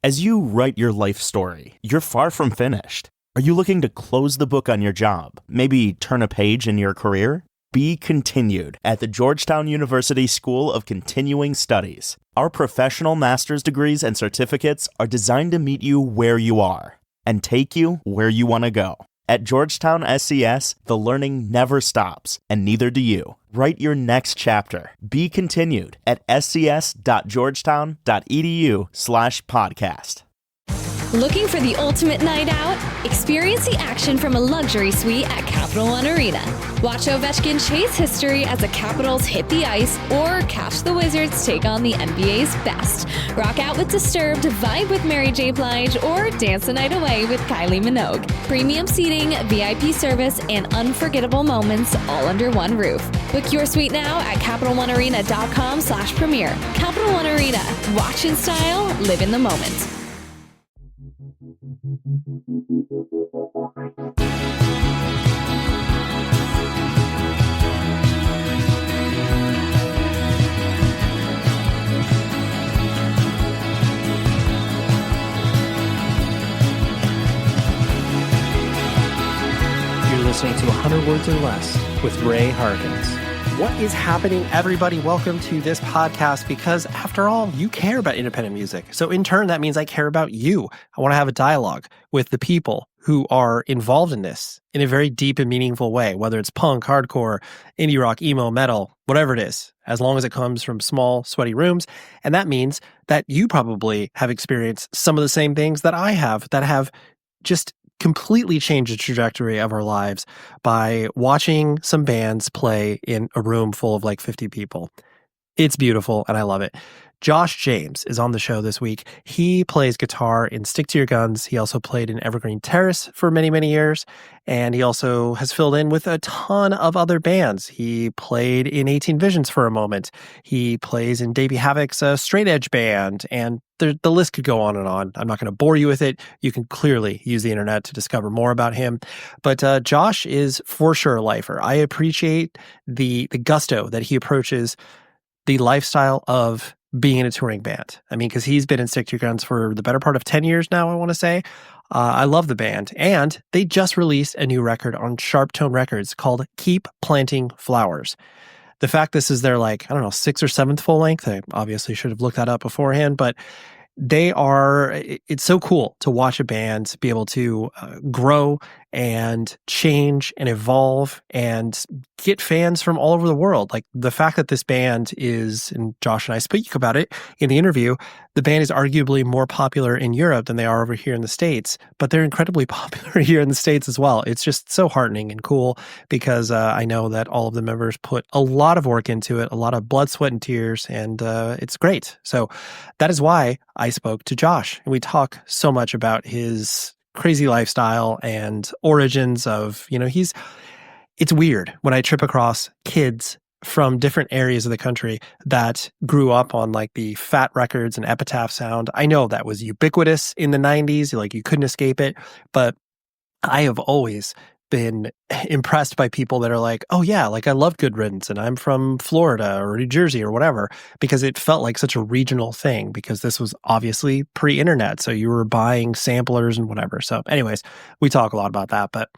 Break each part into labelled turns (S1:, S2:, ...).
S1: As you write your life story, you're far from finished. Are you looking to close the book on your job? Maybe turn a page in your career? Be continued at the Georgetown University School of Continuing Studies. Our professional master's degrees and certificates are designed to meet you where you are and take you where you want to go. At Georgetown SCS, the learning never stops, and neither do you. Write your next chapter. Be continued at scs.georgetown.edu/podcast.
S2: Looking for the ultimate night out? Experience the action from a luxury suite at Capital One Arena. Watch Ovechkin chase history as the Capitals hit the ice, or catch the Wizards take on the NBA's best. Rock out with Disturbed, vibe with Mary J. Blige, or dance the night away with Kylie Minogue. Premium seating, VIP service, and unforgettable moments all under one roof. Book your suite now at CapitalOneArena.com/premier. Capital One Arena. Watch in style, live in the moment.
S3: You're listening to 100 Words or Less with Ray Harkins. What is happening, everybody? Welcome to this podcast because, after all, you care about independent music. So in turn, that means I care about you. I want to have a dialogue with the people who are involved in this in a very deep and meaningful way, whether it's punk, hardcore, indie rock, emo, metal, whatever it is, as long as it comes from small, sweaty rooms. And that means that you probably have experienced some of the same things that I have, that have just completely changed the trajectory of our lives by watching some bands play in a room full of like 50 people. It's beautiful, and I love it. Josh James is on the show this week. He plays guitar in Stick to Your Guns. He also played in Evergreen Terrace for many, many years, and he also has filled in with a ton of other bands. He played in 18 Visions for a moment. He plays in Davey Havok's Straight Edge band, and the list could go on and on. I'm not going to bore you with it. You can clearly use the internet to discover more about him. But Josh is for sure a lifer. I appreciate the gusto that he approaches the lifestyle of being in a touring band. I mean, because he's been in Stick to Your Guns for the better part of 10 years now, I want to say. I love the band. And they just released a new record on Sharp Tone Records called Keep Planting Flowers. The fact this is their, like, I don't know, 6th or 7th full length, I obviously should have looked that up beforehand, but it's so cool to watch a band be able to grow and change and evolve and get fans from all over the world. Like the fact that this band is, and Josh and I speak about it in the interview, the band is arguably more popular in Europe than they are over here in the States, but they're incredibly popular here in the States as well. It's just so heartening and cool because I know that all of the members put a lot of work into it, a lot of blood, sweat, and tears, and it's great. So that is why I spoke to Josh, and we talk so much about his crazy lifestyle and origins of, it's weird when I trip across kids from different areas of the country that grew up on like the Fat Records and Epitaph sound. I know that was ubiquitous in the 90s, like you couldn't escape it, but I have always been impressed by people that are like, oh yeah, like I love Good Riddance and I'm from Florida or New Jersey or whatever, because it felt like such a regional thing because this was obviously pre-internet. So you were buying samplers and whatever. So anyways, we talk a lot about that, but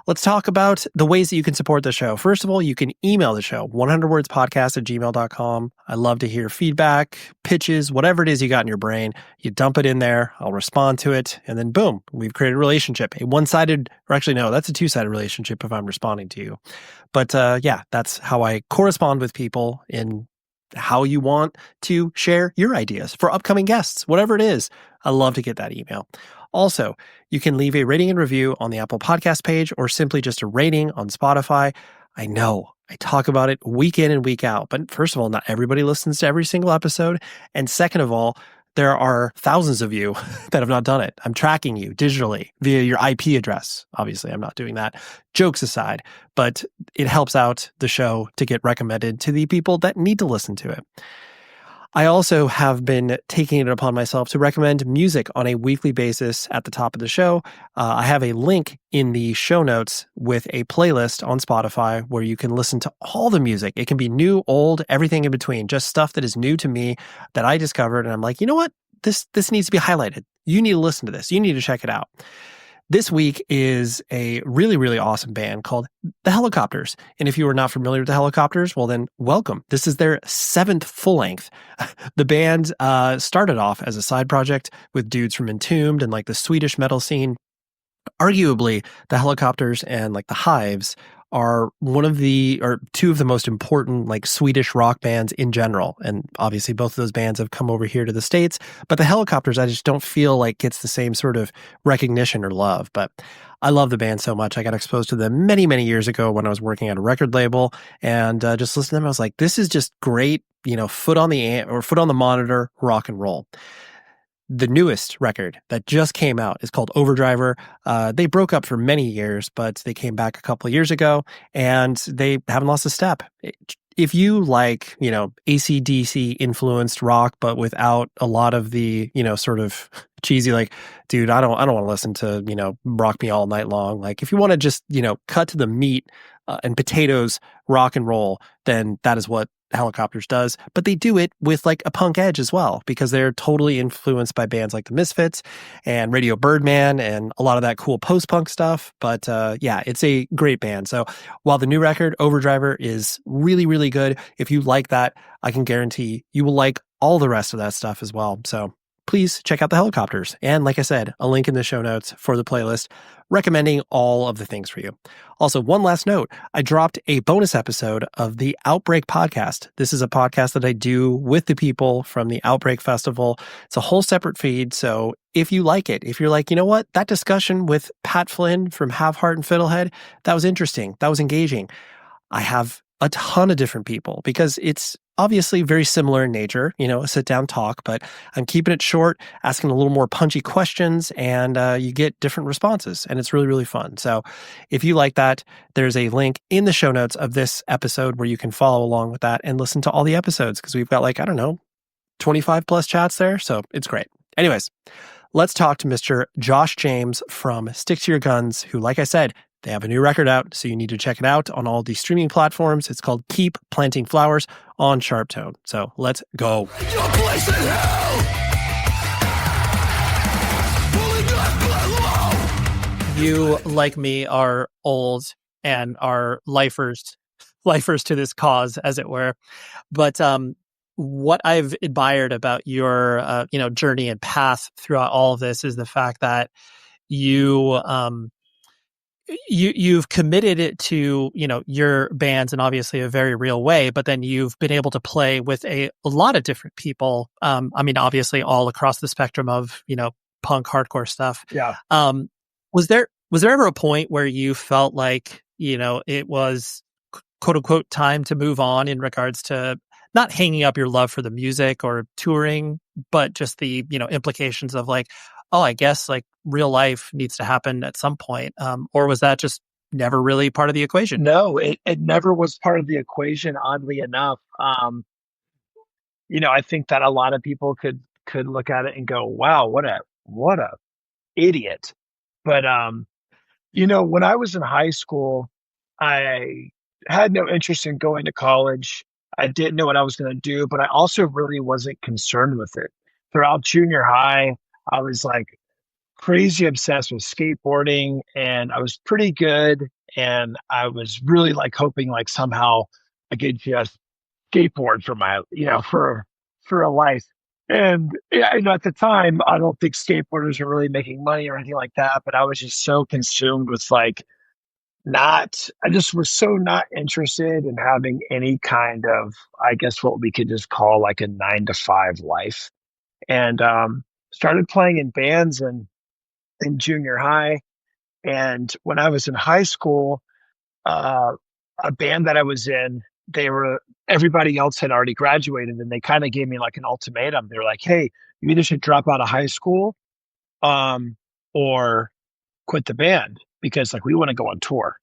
S3: let's talk about the ways that you can support the show. First of all, you can email the show, 100wordspodcast@gmail.com. I love to hear feedback, pitches, whatever it is you got in your brain. You dump it in there, I'll respond to it, and then boom, we've created a relationship. A one-sided, or actually no, that's a two-sided relationship if I'm responding to you. But yeah, that's how I correspond with people in how you want to share your ideas for upcoming guests, whatever it is. I love to get that email. Also, you can leave a rating and review on the Apple Podcast page or simply just a rating on Spotify. I know I talk about it week in and week out, but first of all, not everybody listens to every single episode. And second of all, there are thousands of you that have not done it. I'm tracking you digitally via your IP address. Obviously, I'm not doing that. Jokes aside, but it helps out the show to get recommended to the people that need to listen to it. I also have been taking it upon myself to recommend music on a weekly basis at the top of the show. I have a link in the show notes with a playlist on Spotify where you can listen to all the music. It can be new, old, everything in between, just stuff that is new to me that I discovered. And I'm like, you know what? this needs to be highlighted. You need to listen to this. You need to check it out. This week is a really, really awesome band called The Helicopters. And if you are not familiar with The Helicopters, well then welcome. This is their 7th full length. The band started off as a side project with dudes from Entombed and like the Swedish metal scene. Arguably, The Helicopters and like the Hives are two of the most important like Swedish rock bands in general. And obviously both of those bands have come over here to the States, but the Helicopters I just don't feel like gets the same sort of recognition or love. But I love the band so much. I got exposed to them many, many years ago when I was working at a record label, and just listening to them, I was like, this is just great, foot on the monitor rock and roll. The newest record that just came out is called Overdriver. They broke up for many years, but they came back a couple of years ago, and they haven't lost a step. If you like, AC/DC influenced rock, but without a lot of the, sort of cheesy, like, dude, I don't want to listen to, rock me all night long. Like, if you want to just, cut to the meat and potatoes rock and roll, then that is what Helicopters does, but they do it with like a punk edge as well, because they're totally influenced by bands like the Misfits and Radio Birdman and a lot of that cool post-punk stuff. But yeah, it's a great band. So while the new record, Overdriver, is really, really good, if you like that, I can guarantee you will like all the rest of that stuff as well. So please check out the Helicopters. And like I said, a link in the show notes for the playlist recommending all of the things for you. Also, one last note, I dropped a bonus episode of the Outbreak Podcast. This is a podcast that I do with the people from the Outbreak Festival. It's a whole separate feed. So if you like it, if you're like, you know what, that discussion with Pat Flynn from Have Heart and Fiddlehead, that was interesting, that was engaging. I have a ton of different people because it's obviously very similar in nature, a sit-down talk, but I'm keeping it short, asking a little more punchy questions, and you get different responses, and it's really, really fun. So if you like that, there's a link in the show notes of this episode where you can follow along with that and listen to all the episodes, because we've got 25 plus chats there, so it's great. Anyways, let's talk to Mr. Josh James from Stick to Your Guns, who, like I said, they have a new record out, so you need to check it out on all the streaming platforms. It's called Keep Planting Flowers on Sharp Tone. So let's go. Your place in hell. You, like me, are old and are lifers to this cause, as it were. But what I've admired about your journey and path throughout all of this is the fact that you've committed it to, your bands in obviously a very real way, but then you've been able to play with a lot of different people. Obviously all across the spectrum of, punk, hardcore stuff.
S4: Yeah.
S3: Was there ever a point where you felt like, it was quote unquote time to move on in regards to not hanging up your love for the music or touring, but just the, implications of like, oh, I guess like real life needs to happen at some point. Or was that just never really part of the equation?
S4: No, it never was part of the equation, oddly enough. I think that a lot of people could look at it and go, wow, what a idiot. But, when I was in high school, I had no interest in going to college. I didn't know what I was going to do, but I also really wasn't concerned with it. Throughout junior high, I was like crazy obsessed with skateboarding, and I was pretty good. And I was really like hoping like somehow I could just skateboard for my, for a life. And at the time, I don't think skateboarders were really making money or anything like that. But I was just so consumed with I just was so not interested in having any kind of, I guess what we could just call like a 9-to-5 life. And, started playing in bands in junior high. And when I was in high school, a band that I was in, everybody else had already graduated, and they kind of gave me like an ultimatum. They're like, hey, you either should drop out of high school, or quit the band, because like we want to go on tour.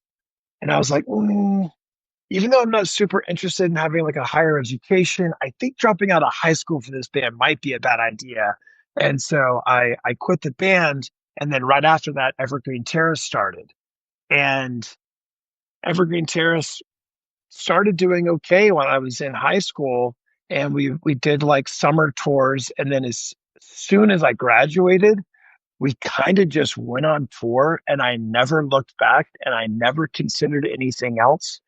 S4: And I was like, even though I'm not super interested in having like a higher education, I think dropping out of high school for this band might be a bad idea. And so I quit the band. And then right after that, Evergreen Terrace started. And Evergreen Terrace started doing okay when I was in high school. And we did like summer tours. And then as soon as I graduated, we kind of just went on tour, and I never looked back, and I never considered anything else,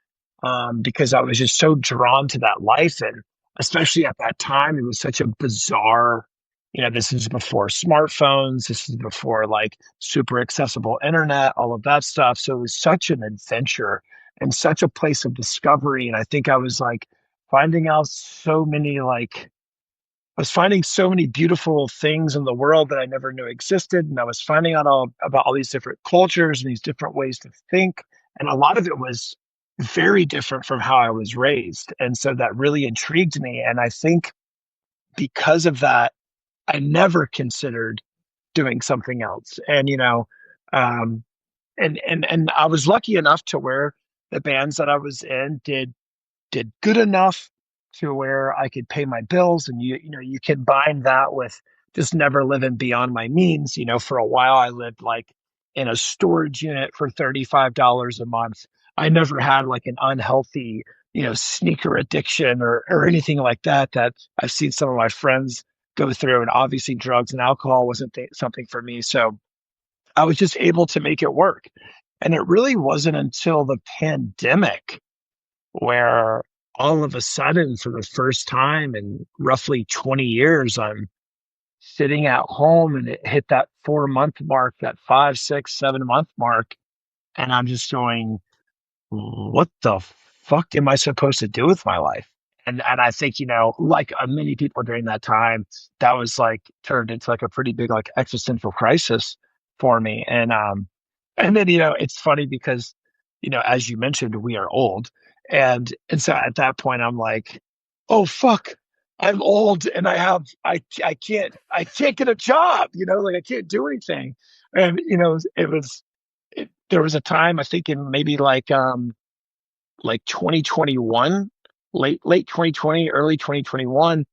S4: because I was just so drawn to that life. And especially at that time, it was such a bizarre, this is before smartphones, this is before like super accessible internet, all of that stuff. So it was such an adventure and such a place of discovery. And I think I was like finding out so many like I was finding so many beautiful things in the world that I never knew existed. And I was finding out all about all these different cultures and these different ways to think. And a lot of it was very different from how I was raised. And so that really intrigued me. And I think because of that, I never considered doing something else. And, um, and I was lucky enough to where the bands that I was in did good enough to where I could pay my bills. And you combine that with just never living beyond my means. For a while I lived like in a storage unit for $35 a month. I never had like an unhealthy, sneaker addiction or anything like that I've seen some of my friends go through. And obviously drugs and alcohol wasn't something for me. So I was just able to make it work. And it really wasn't until the pandemic where all of a sudden, for the first time in roughly 20 years, I'm sitting at home and it hit that 4 month mark, that 5, 6, 7 month mark. And I'm just going, what the fuck am I supposed to do with my life? And I think, like many people during that time, that was like turned into like a pretty big like existential crisis for me. And then, it's funny because, as you mentioned, we are old. And so at that point I'm like, oh fuck, I'm old and I can't get a job, like I can't do anything. And there was a time I think in maybe like 2021, late 2020, early 2021,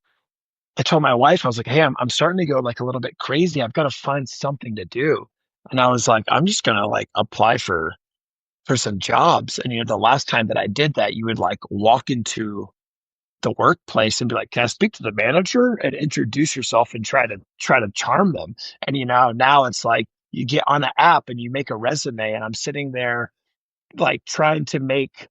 S4: I told my wife, I was like, hey, I'm starting to go like a little bit crazy. I've got to find something to do. And I was like, I'm just gonna like apply for some jobs. And the last time that I did that, you would like walk into the workplace and be like, can I speak to the manager, and introduce yourself and try to charm them. And now it's like you get on an app and you make a resume, and I'm sitting there like trying to make,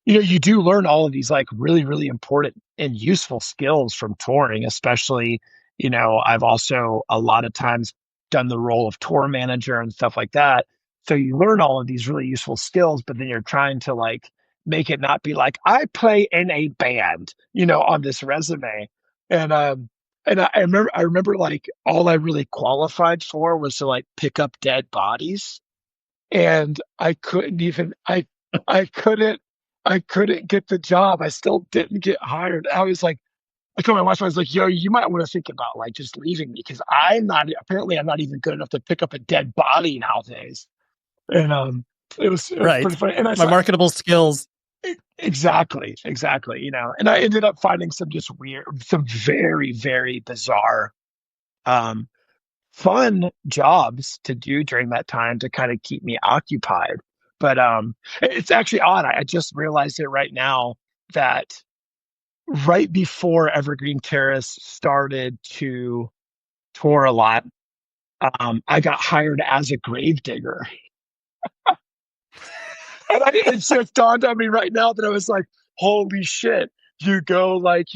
S4: you do learn all of these like really, really important and useful skills from touring, especially, I've also a lot of times done the role of tour manager and stuff like that. So you learn all of these really useful skills, but then you're trying to like make it not be like I play in a band, on this resume. And I remember like all I really qualified for was to like pick up dead bodies. And I couldn't get the job. I still didn't get hired. I told my wife, I was like, yo, you might want to think about like just leaving me, because I'm not even good enough to pick up a dead body nowadays. And it was
S3: Right.
S4: pretty funny. And
S3: My marketable skills.
S4: exactly, and I ended up finding some very, very bizarre, um, fun jobs to do during that time to kind of keep me occupied. But it's actually odd. I just realized it right now that right before Evergreen Terrace started to tour a lot, I got hired as a gravedigger. And it just dawned on me right now that I was like, holy shit, you go like,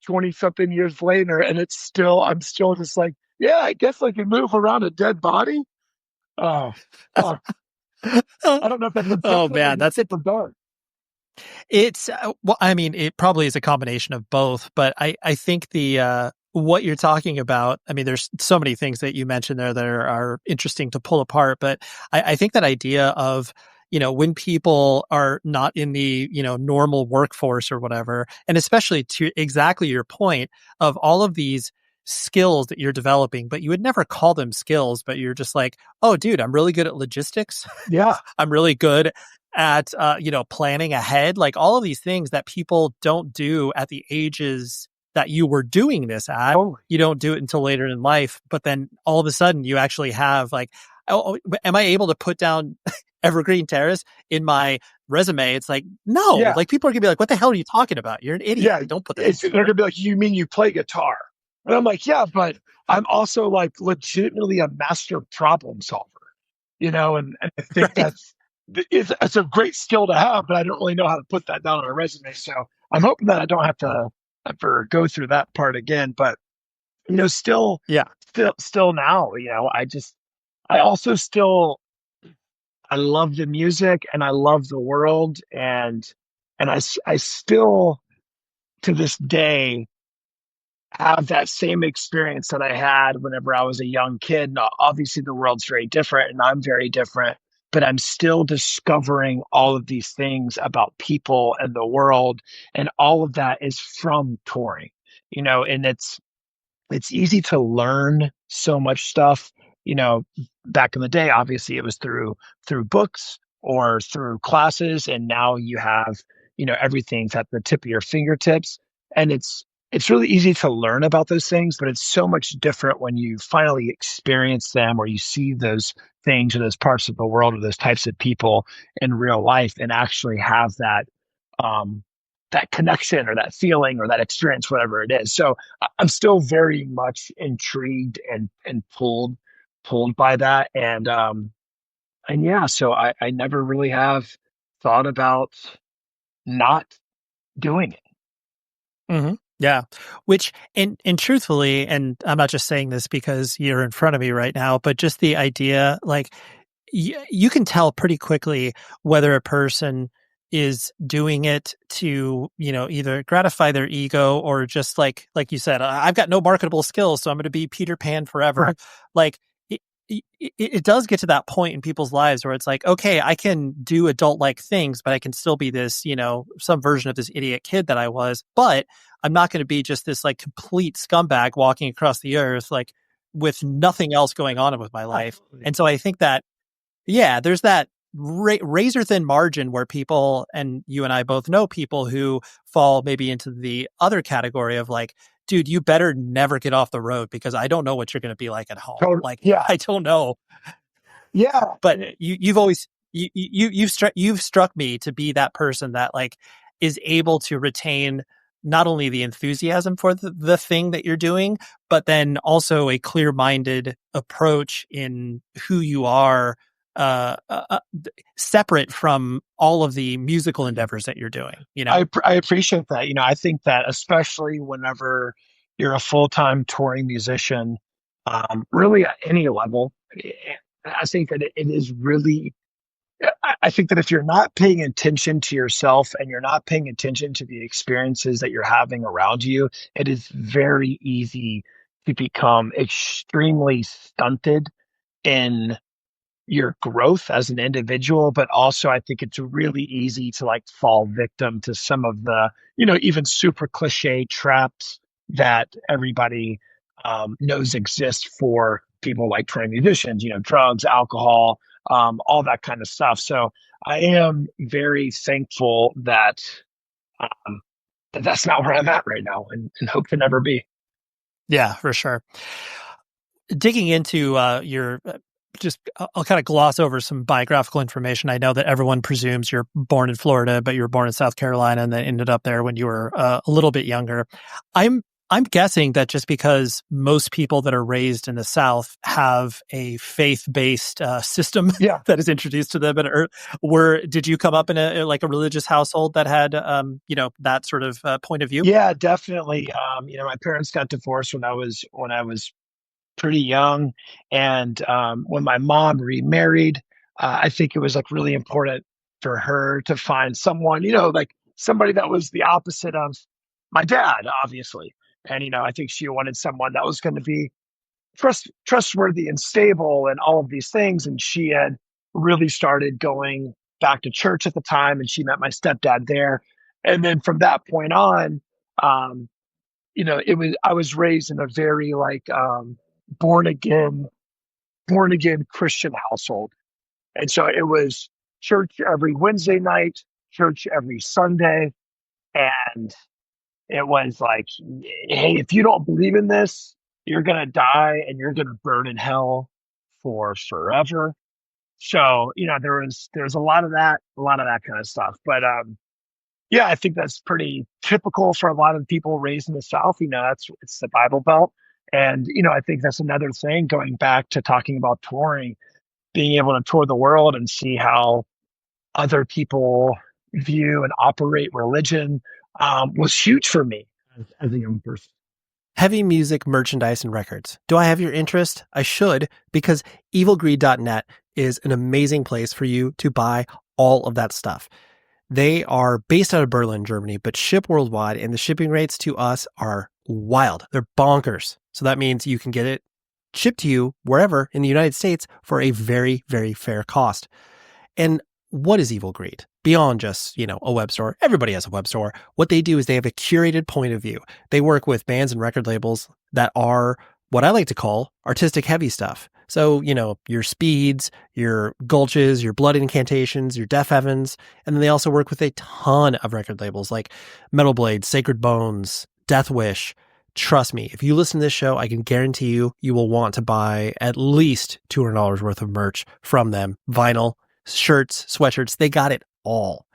S4: 20 something years later, and I'm still just like, yeah, I guess I can move around a dead body. Oh, fuck. I don't know if that's
S3: Oh man, that's
S4: super dark.
S3: it's well, I mean, it probably is a combination of both, but I think the what you're talking about, I mean, there's so many things that you mentioned there that are interesting to pull apart, but I think that idea of, when people are not in the, normal workforce or whatever, and especially to exactly your point of all of these skills that you're developing, but you would never call them skills, but you're just like, oh, dude, I'm really good at logistics.
S4: Yeah.
S3: I'm really good at, planning ahead, like all of these things that people don't do at the ages that you were doing this at.
S4: Totally.
S3: You don't do it until later in life, but then all of a sudden you actually have like, oh, am I able to put down Evergreen Terrace in my resume? It's like, no,
S4: Yeah.
S3: like people are gonna be like, what the hell are you talking about? You're an idiot.
S4: Yeah.
S3: Don't put that.
S4: They're going to be like, you mean you play guitar? And I'm like, yeah, but I'm also like legitimately a master problem solver, and I think
S3: Right.
S4: it's a great skill to have, but I don't really know how to put that down on a resume. So I'm hoping that I don't have to ever go through that part again. But still,
S3: Yeah.
S4: still now, I also still I love the music and I love the world, and I still to this day have that same experience that I had whenever I was a young kid. Now, obviously, the world's very different and I'm very different, but I'm still discovering all of these things about people and the world. And all of that is from touring, and it's easy to learn so much stuff. You know, Back in the day, obviously it was through books or through classes, and now you have, everything's at the tip of your fingertips. And it's really easy to learn about those things, but it's so much different when you finally experience them or you see those things or those parts of the world or those types of people in real life and actually have um that connection or that feeling or that experience, whatever it is. So I'm still very much intrigued and pulled by that. And yeah, so I never really have thought about not doing it.
S3: Yeah. Which, and truthfully, and I'm not just saying this because you're in front of me right now, but just the idea, like, you can tell pretty quickly whether a person is doing it to, either gratify their ego or just like you said, I've got no marketable skills, so I'm going to be Peter Pan forever.
S4: Right.
S3: Like, it does get to that point in people's lives where it's like, okay, I can do adult like things, but I can still be this, some version of this idiot kid that I was, but I'm not going to be just this like complete scumbag walking across the earth, like with nothing else going on with my life.
S4: Absolutely.
S3: And so I think that, yeah, there's that razor thin margin where people, and you and I both know people who fall maybe into the other category of like, dude, you better never get off the road because I don't know what you're going to be like at home. Like,
S4: Yeah.
S3: I don't know.
S4: Yeah.
S3: But you've always, you've struck me to be that person that like is able to retain not only the enthusiasm for the thing that you're doing, but then also a clear-minded approach in who you are, separate from all of the musical endeavors that you're doing,
S4: I appreciate that. I think that especially whenever you're a full-time touring musician, really at any level, I think that it is really. I think that if you're not paying attention to yourself and you're not paying attention to the experiences that you're having around you, it is very easy to become extremely stunted in your growth as an individual, but also I think it's really easy to like fall victim to some of the, even super cliche traps that everybody knows exist for people like touring musicians, drugs, alcohol, all that kind of stuff. So I am very thankful that that's not where I'm at right now and hope to never be.
S3: Yeah, for sure. Digging into your just I'll kind of gloss over some biographical information. I know that everyone presumes you're born in Florida, but you were born in South Carolina and then ended up there when you were a little bit younger. I'm guessing that just because most people that are raised in the South have a faith-based system
S4: Yeah.
S3: that is introduced to them, did you come up in a religious household that had that sort of point of view?
S4: Yeah, definitely. My parents got divorced when I was pretty young, and when my mom remarried, I think it was like really important for her to find someone, like somebody that was the opposite of my dad, obviously. And I think she wanted someone that was going to be trustworthy and stable and all of these things. And she had really started going back to church at the time, and she met my stepdad there. And then from that point on, um, I was raised in a very like born again born again Christian household. And so it was church every Wednesday night, church every Sunday. And it was like, hey, if you don't believe in this, you're going to die and you're going to burn in hell for forever. So, there's a lot of that kind of stuff. But yeah, I think that's pretty typical for a lot of people raised in the South. It's the Bible Belt. And, I think that's another thing, going back to talking about touring, being able to tour the world and see how other people view and operate religion was huge for me as a young person.
S3: Heavy music, merchandise, and records. Do I have your interest? I should, because evilgreed.net is an amazing place for you to buy all of that stuff. They are based out of Berlin, Germany, but ship worldwide, and the shipping rates to us are wild. They're bonkers. So that means you can get it shipped to you wherever in the United States for a very, very fair cost. And what is Evil Greed? Beyond just, a web store. Everybody has a web store. What they do is they have a curated point of view. They work with bands and record labels that are what I like to call artistic heavy stuff. So, your Speeds, your Gulches, your Blood Incantations, your Deaf Heavens. And then they also work with a ton of record labels like Metal Blade, Sacred Bones, Death Wish. Trust me, if you listen to this show, I can guarantee you will want to buy at least $200 worth of merch from them. Vinyl, shirts, sweatshirts, they got it all.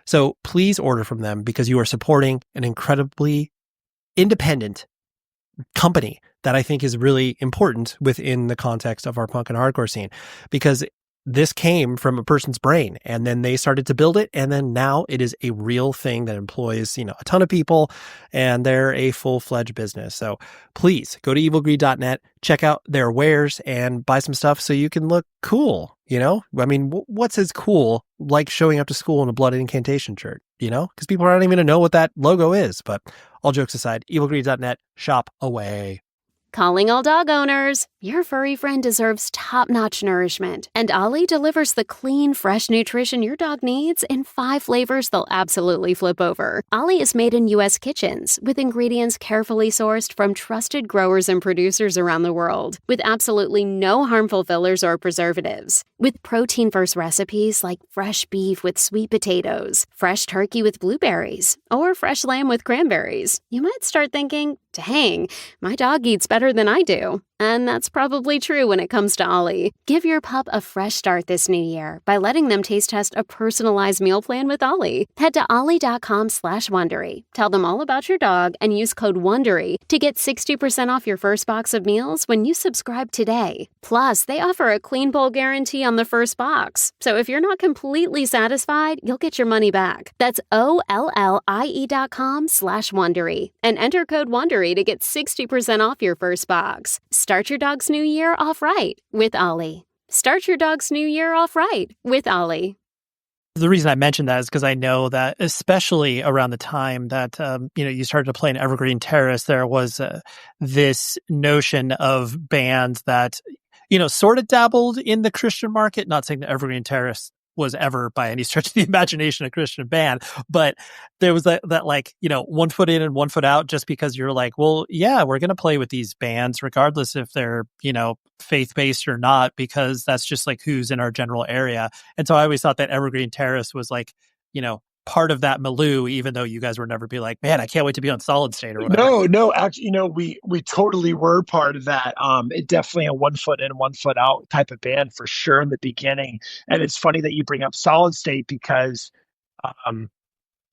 S3: So please order from them, because you are supporting an incredibly independent company that I think is really important within the context of our punk and hardcore scene, because this came from a person's brain, and then they started to build it, and then now it is a real thing that employs, a ton of people, and they're a full-fledged business. So please go to evilgreed.net, check out their wares, and buy some stuff so you can look cool. What's as cool like showing up to school in a Blood Incantation shirt, because people aren't even going to know what that logo is. But all jokes aside, evilgreed.net, shop away.
S5: Calling all dog owners. Your furry friend deserves top-notch nourishment, and Ollie delivers the clean, fresh nutrition your dog needs in 5 flavors they'll absolutely flip over. Ollie is made in U.S. kitchens with ingredients carefully sourced from trusted growers and producers around the world, with absolutely no harmful fillers or preservatives. With protein-first recipes like fresh beef with sweet potatoes, fresh turkey with blueberries, or fresh lamb with cranberries, you might start thinking, dang, my dog eats better than I do. And that's probably true when it comes to Ollie. Give your pup a fresh start this new year by letting them taste test a personalized meal plan with Ollie. Head to ollie.com/Wondery. Tell them all about your dog and use code WONDERY to get 60% off your first box of meals when you subscribe today. Plus, they offer a clean bowl guarantee on the first box. So if you're not completely satisfied, you'll get your money back. That's OLLIE.com/Wondery and enter code WONDERY to get 60% off your first box. Start your dog's new year off right with Ollie. Start your dog's new year off right with Ollie.
S6: The reason I mentioned that is because I know that, especially around the time that you started to play in Evergreen Terrace, there was this notion of bands that sort of dabbled in the Christian market. Not saying that Evergreen Terrace was ever by any stretch of the imagination a Christian band, but there was that 1 foot in and 1 foot out, just because you're like, well, yeah, we're going to play with these bands regardless if they're, faith-based or not, because that's just like who's in our general area. And so I always thought that Evergreen Terrace was like, part of that milieu, even though you guys would never be like, man, I can't wait to be on Solid State or whatever.
S4: No, actually, we totally were part of that. It definitely a 1 foot in, 1 foot out type of band for sure in the beginning. And it's funny that you bring up Solid State, because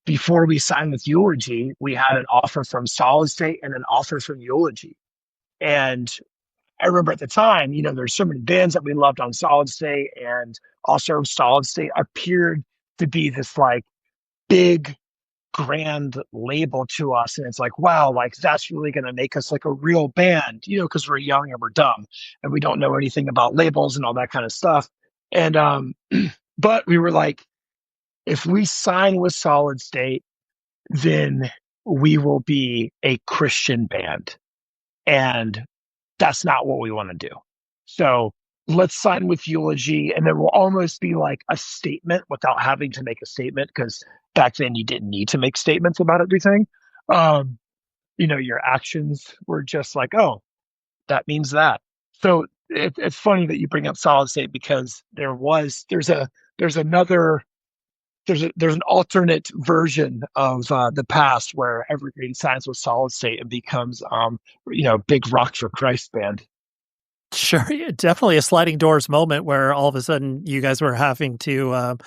S4: before we signed with Eulogy, we had an offer from Solid State and an offer from Eulogy. And I remember at the time, there's so many bands that we loved on Solid State, and also Solid State appeared to be this like big grand label to us, and it's like, wow, like that's really going to make us like a real band, because we're young and we're dumb and we don't know anything about labels and all that kind of stuff. And but we were like, if we sign with Solid State, then we will be a Christian band, and that's not what we want to do. So let's sign with Eulogy, and then we'll almost be like a statement without having to make a statement, because back then you didn't need to make statements about everything. Your actions were just like, oh, that means that. So it's funny that you bring up Solid State, because there's an alternate version of the past where Evergreen signs with Solid State and becomes big Rock for Christ band.
S6: Sure, yeah, definitely a sliding doors moment where all of a sudden you guys were having to,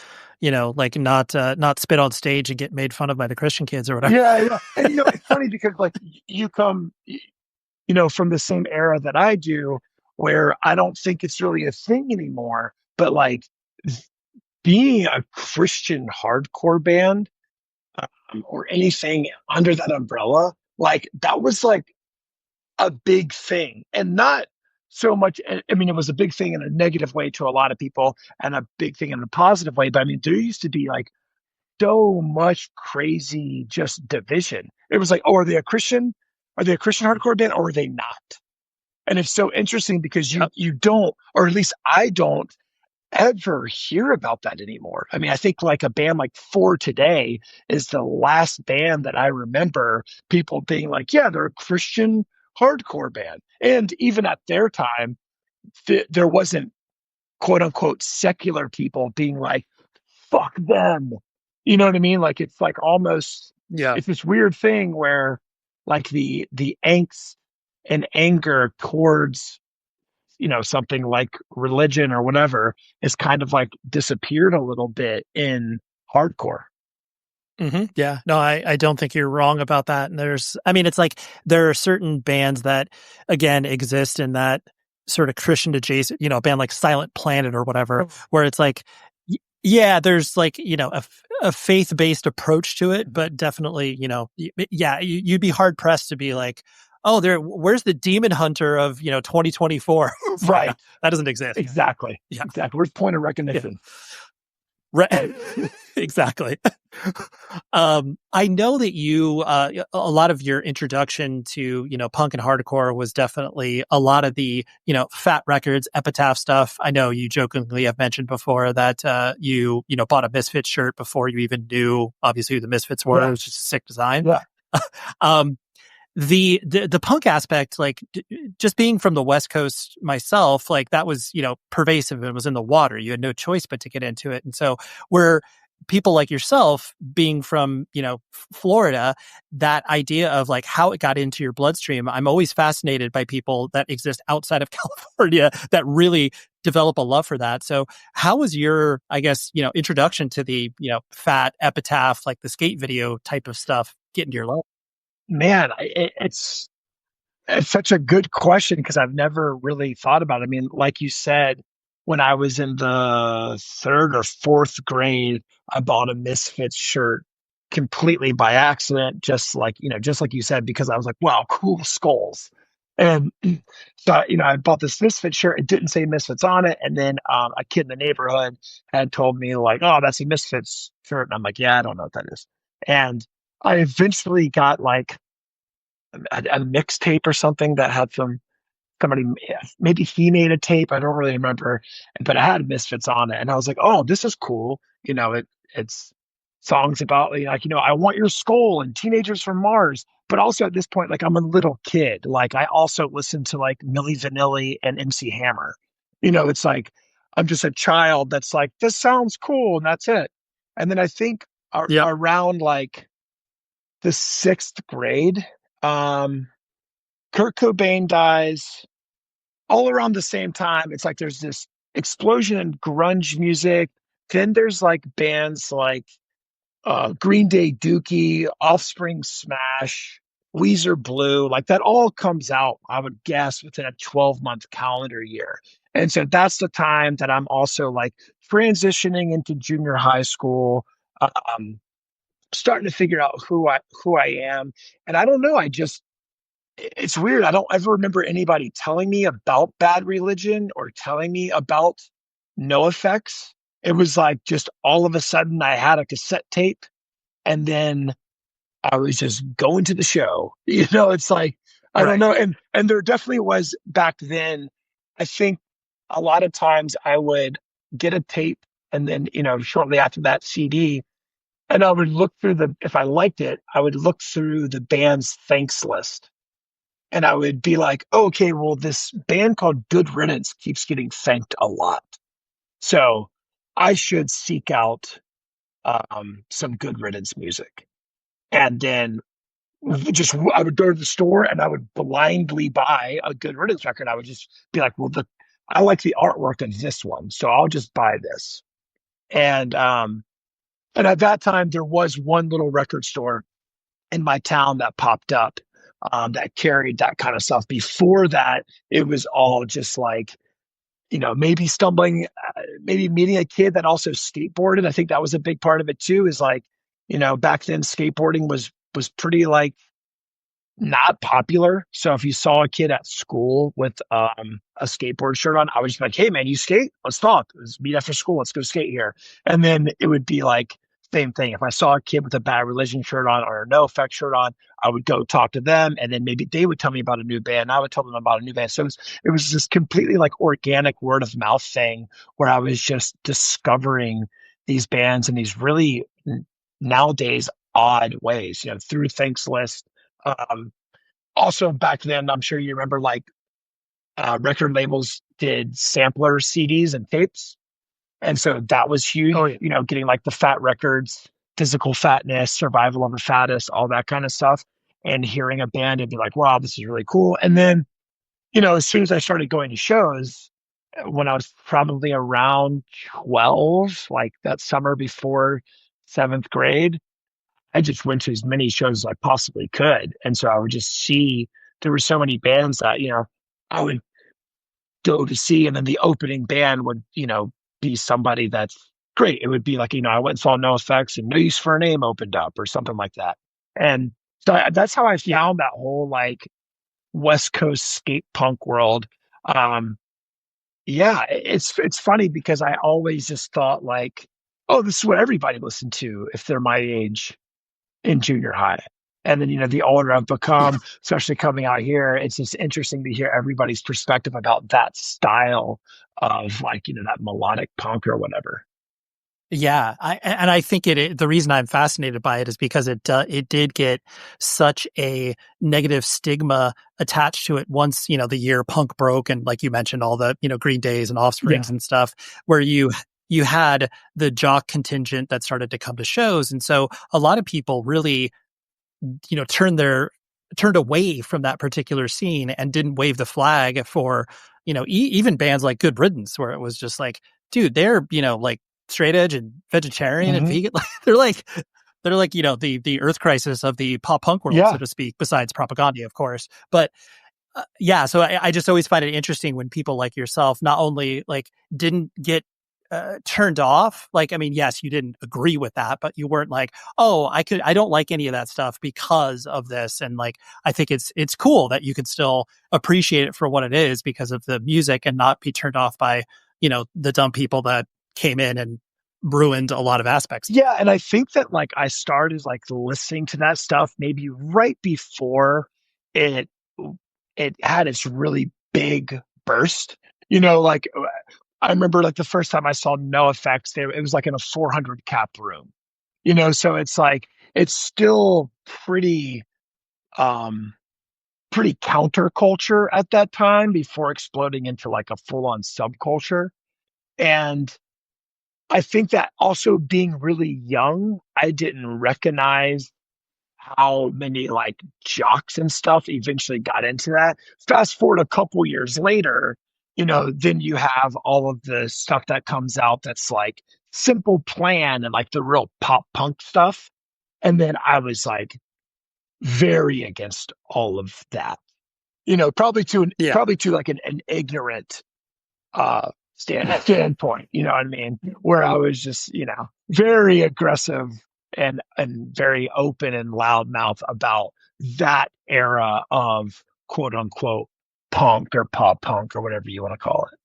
S6: not spit on stage and get made fun of by the Christian kids or whatever.
S4: Yeah. And it's funny because like you come, from the same era that I do, where I don't think it's really a thing anymore, but like being a Christian hardcore band, or anything under that umbrella, like that was like a big thing. And not so much, I mean, it was a big thing in a negative way to a lot of people and a big thing in a positive way. But I mean, there used to be like so much crazy just division. It was like, oh, are they a Christian? Are they a Christian hardcore band or are they not? And it's so interesting because you don't, or at least I don't ever hear about that anymore. I mean, I think like a band like For Today is the last band that I remember people being like, yeah, they're a Christian hardcore band. And even at their time, there wasn't quote unquote secular people being like, fuck them. You know what I mean? Like, it's like almost, it's this weird thing where like the angst and anger towards something like religion or whatever is kind of like disappeared a little bit in hardcore.
S6: Mm-hmm. Yeah, no, I don't think you're wrong about that. And it's like there are certain bands that, again, exist in that sort of Christian adjacent, a band like Silent Planet or whatever, where it's like, yeah, there's like, a faith-based approach to it, but definitely, you'd be hard pressed to be like, oh, where's the Demon Hunter of 2024?
S4: Right.
S6: That doesn't exist.
S4: Exactly.
S6: Yeah.
S4: Exactly. Where's point of recognition?
S6: Right. Exactly. I know that you, a lot of your introduction to, punk and hardcore was definitely a lot of the, Fat Records, Epitaph stuff. I know you jokingly have mentioned before that, you bought a Misfits shirt before you even knew, obviously, who the Misfits were.
S4: Yeah.
S6: It was just a sick design.
S4: Yeah.
S6: The punk aspect, like just being from the West Coast myself, like that was, pervasive and was in the water. You had no choice but to get into it. And so where people like yourself being from, Florida, that idea of like how it got into your bloodstream, I'm always fascinated by people that exist outside of California that really develop a love for that. So how was your, I guess, introduction to the, Fat Epitaph, like the skate video type of stuff get into your life?
S4: Man, it's such a good question because I've never really thought about it. I mean, like you said, when I was in the third or fourth grade, I bought a Misfits shirt completely by accident, just like you said, because I was like, wow, cool skulls. And so, I bought this Misfits shirt. It didn't say Misfits on it. And then a kid in the neighborhood had told me like, oh, that's a Misfits shirt. And I'm like, yeah, I don't know what that is. And I eventually got like a mixtape or something that had somebody, maybe he made a tape. I don't really remember, but it had Misfits on it. And I was like, oh, this is cool. It's songs about like, I Want Your Skull and Teenagers from Mars. But also at this point, like I'm a little kid. Like I also listened to like Milli Vanilli and MC Hammer. It's like, I'm just a child that's like, this sounds cool. And that's it. And then I think around like the sixth grade, Kurt Cobain dies. All around the same time, it's like there's this explosion in grunge music. Then there's like bands like Green Day, Dookie, Offspring, Smash, Weezer, Blue. Like that all comes out, I would guess, within a 12-month calendar year. And so that's the time that I'm also like transitioning into junior high school. Starting to figure out who I am. And I don't know, it's weird. I don't ever remember anybody telling me about Bad Religion or telling me about NoFX. It was like just all of a sudden I had a cassette tape and then I was just going to the show. It's like, I don't know. And there definitely was back then, I think a lot of times I would get a tape and then, shortly after that CD, and I would look through if I liked it, I would look through the band's thanks list. And I would be like, oh, okay, well, this band called Good Riddance keeps getting thanked a lot. So I should seek out some Good Riddance music. And then I would go to the store and I would blindly buy a Good Riddance record. I would just be like, well, I like the artwork of this one, so I'll just buy this. And at that time, there was one little record store in my town that popped up. that carried that kind of stuff. Before that, it was all just like, maybe stumbling, maybe meeting a kid that also skateboarded. I think that was a big part of it too, is like, back then skateboarding was pretty like not popular. So if you saw a kid at school with a skateboard shirt on, I would just be like, "Hey man, you skate? Let's talk. Let's meet after school. Let's go skate here." And then it would be like same thing. If I saw a kid with a Bad Religion shirt on or a No Effect shirt on, I would go talk to them, and then maybe they would tell me about a new band. I would tell them about a new band. So it was this completely like organic word of mouth thing where I was just discovering these bands in these really nowadays odd ways, through Thanks List. Also back then, I'm sure you remember like record labels did sampler CDs and tapes. And so that was huge,
S6: Oh, yeah.
S4: getting like the Fat Records, Physical Fatness, Survival of the Fattest, all that kind of stuff. And hearing a band and be like, wow, this is really cool. And then, as soon as I started going to shows, when I was probably around 12, like that summer before 7th grade, I just went to as many shows as I possibly could. And so I would just see there were so many bands that, I would go to see, and then the opening band would, be somebody that's great. It would be like, I went and saw No Effects and No Use for a Name opened up or something like that. And so that's how I found that whole like West Coast skate punk world. Yeah, it's funny because I always just thought like, oh, this is what everybody listened to if they're my age in junior high. And then, the older I've become, especially coming out here, it's just interesting to hear everybody's perspective about that style of like, that melodic punk or whatever.
S6: Yeah, I think the reason I'm fascinated by it is because it did get such a negative stigma attached to it once, the year punk broke, and like you mentioned, all the, Green Days and Offsprings and stuff, where you had the jock contingent that started to come to shows. And so a lot of people really, turned away from that particular scene and didn't wave the flag for, even bands like Good Riddance, where it was just like, dude, they're, like straight edge and vegetarian and vegan. They're like, the Earth Crisis of the pop punk world, so to speak, besides Propaganda, of course. But so I just always find it interesting when people like yourself not only like didn't get turned off. Like, I mean, yes, you didn't agree with that, but you weren't like, oh, I don't like any of that stuff because of this. And like, I think it's cool that you could still appreciate it for what it is because of the music and not be turned off by, the dumb people that came in and ruined a lot of aspects.
S4: Yeah. And I think that like I started like listening to that stuff maybe right before it had its really big burst, like I remember like the first time I saw No Effects, it was like in a 400 cap room, so it's like, it's still pretty counterculture at that time before exploding into like a full on subculture. And I think that also being really young, I didn't recognize how many like jocks and stuff eventually got into that. Fast forward a couple years later, then you have all of the stuff that comes out that's like Simple Plan and like the real pop punk stuff. And then I was like very against all of that, probably to like an ignorant standpoint, you know what I mean? Where I was just, very aggressive and very open and loudmouth about that era of quote unquote punk or pop punk or whatever you want to call it.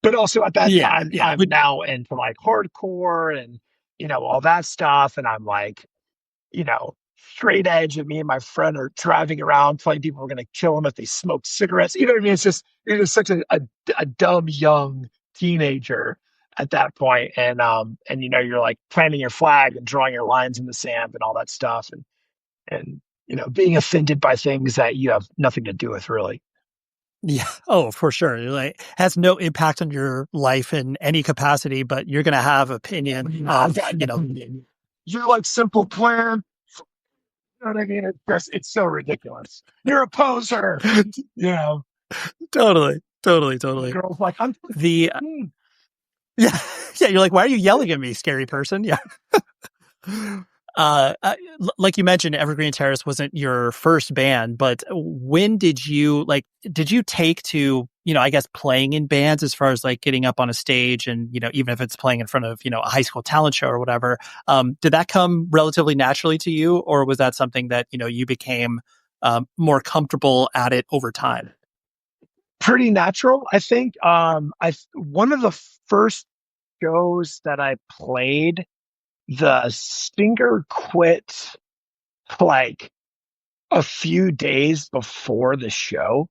S4: But also at that time, I'm now into like hardcore and, all that stuff. And I'm like, straight edge, and me and my friend are driving around telling people we're going to kill them if they smoke cigarettes. You know what I mean? It's just, such a dumb young teenager at that point. And you're like planting your flag and drawing your lines in the sand and all that stuff. And being offended by things that you have nothing to do with really.
S6: Yeah. Oh, for sure. Like, has no impact on your life in any capacity, but you're going to have opinion of,
S4: You're like Simple Plan. You know what I mean? It's so ridiculous. You're a poser.
S6: Totally.
S4: The girl's like, I'm
S6: yeah. You're like, why are you yelling at me, scary person? Yeah. like you mentioned, Evergreen Terrace wasn't your first band, but when did you take to, I guess playing in bands as far as like getting up on a stage and, even if it's playing in front of, a high school talent show or whatever, did that come relatively naturally to you, or was that something that, you became more comfortable at it over time?
S4: Pretty natural, I think. One of the first shows that I played, the singer quit like a few days before the show.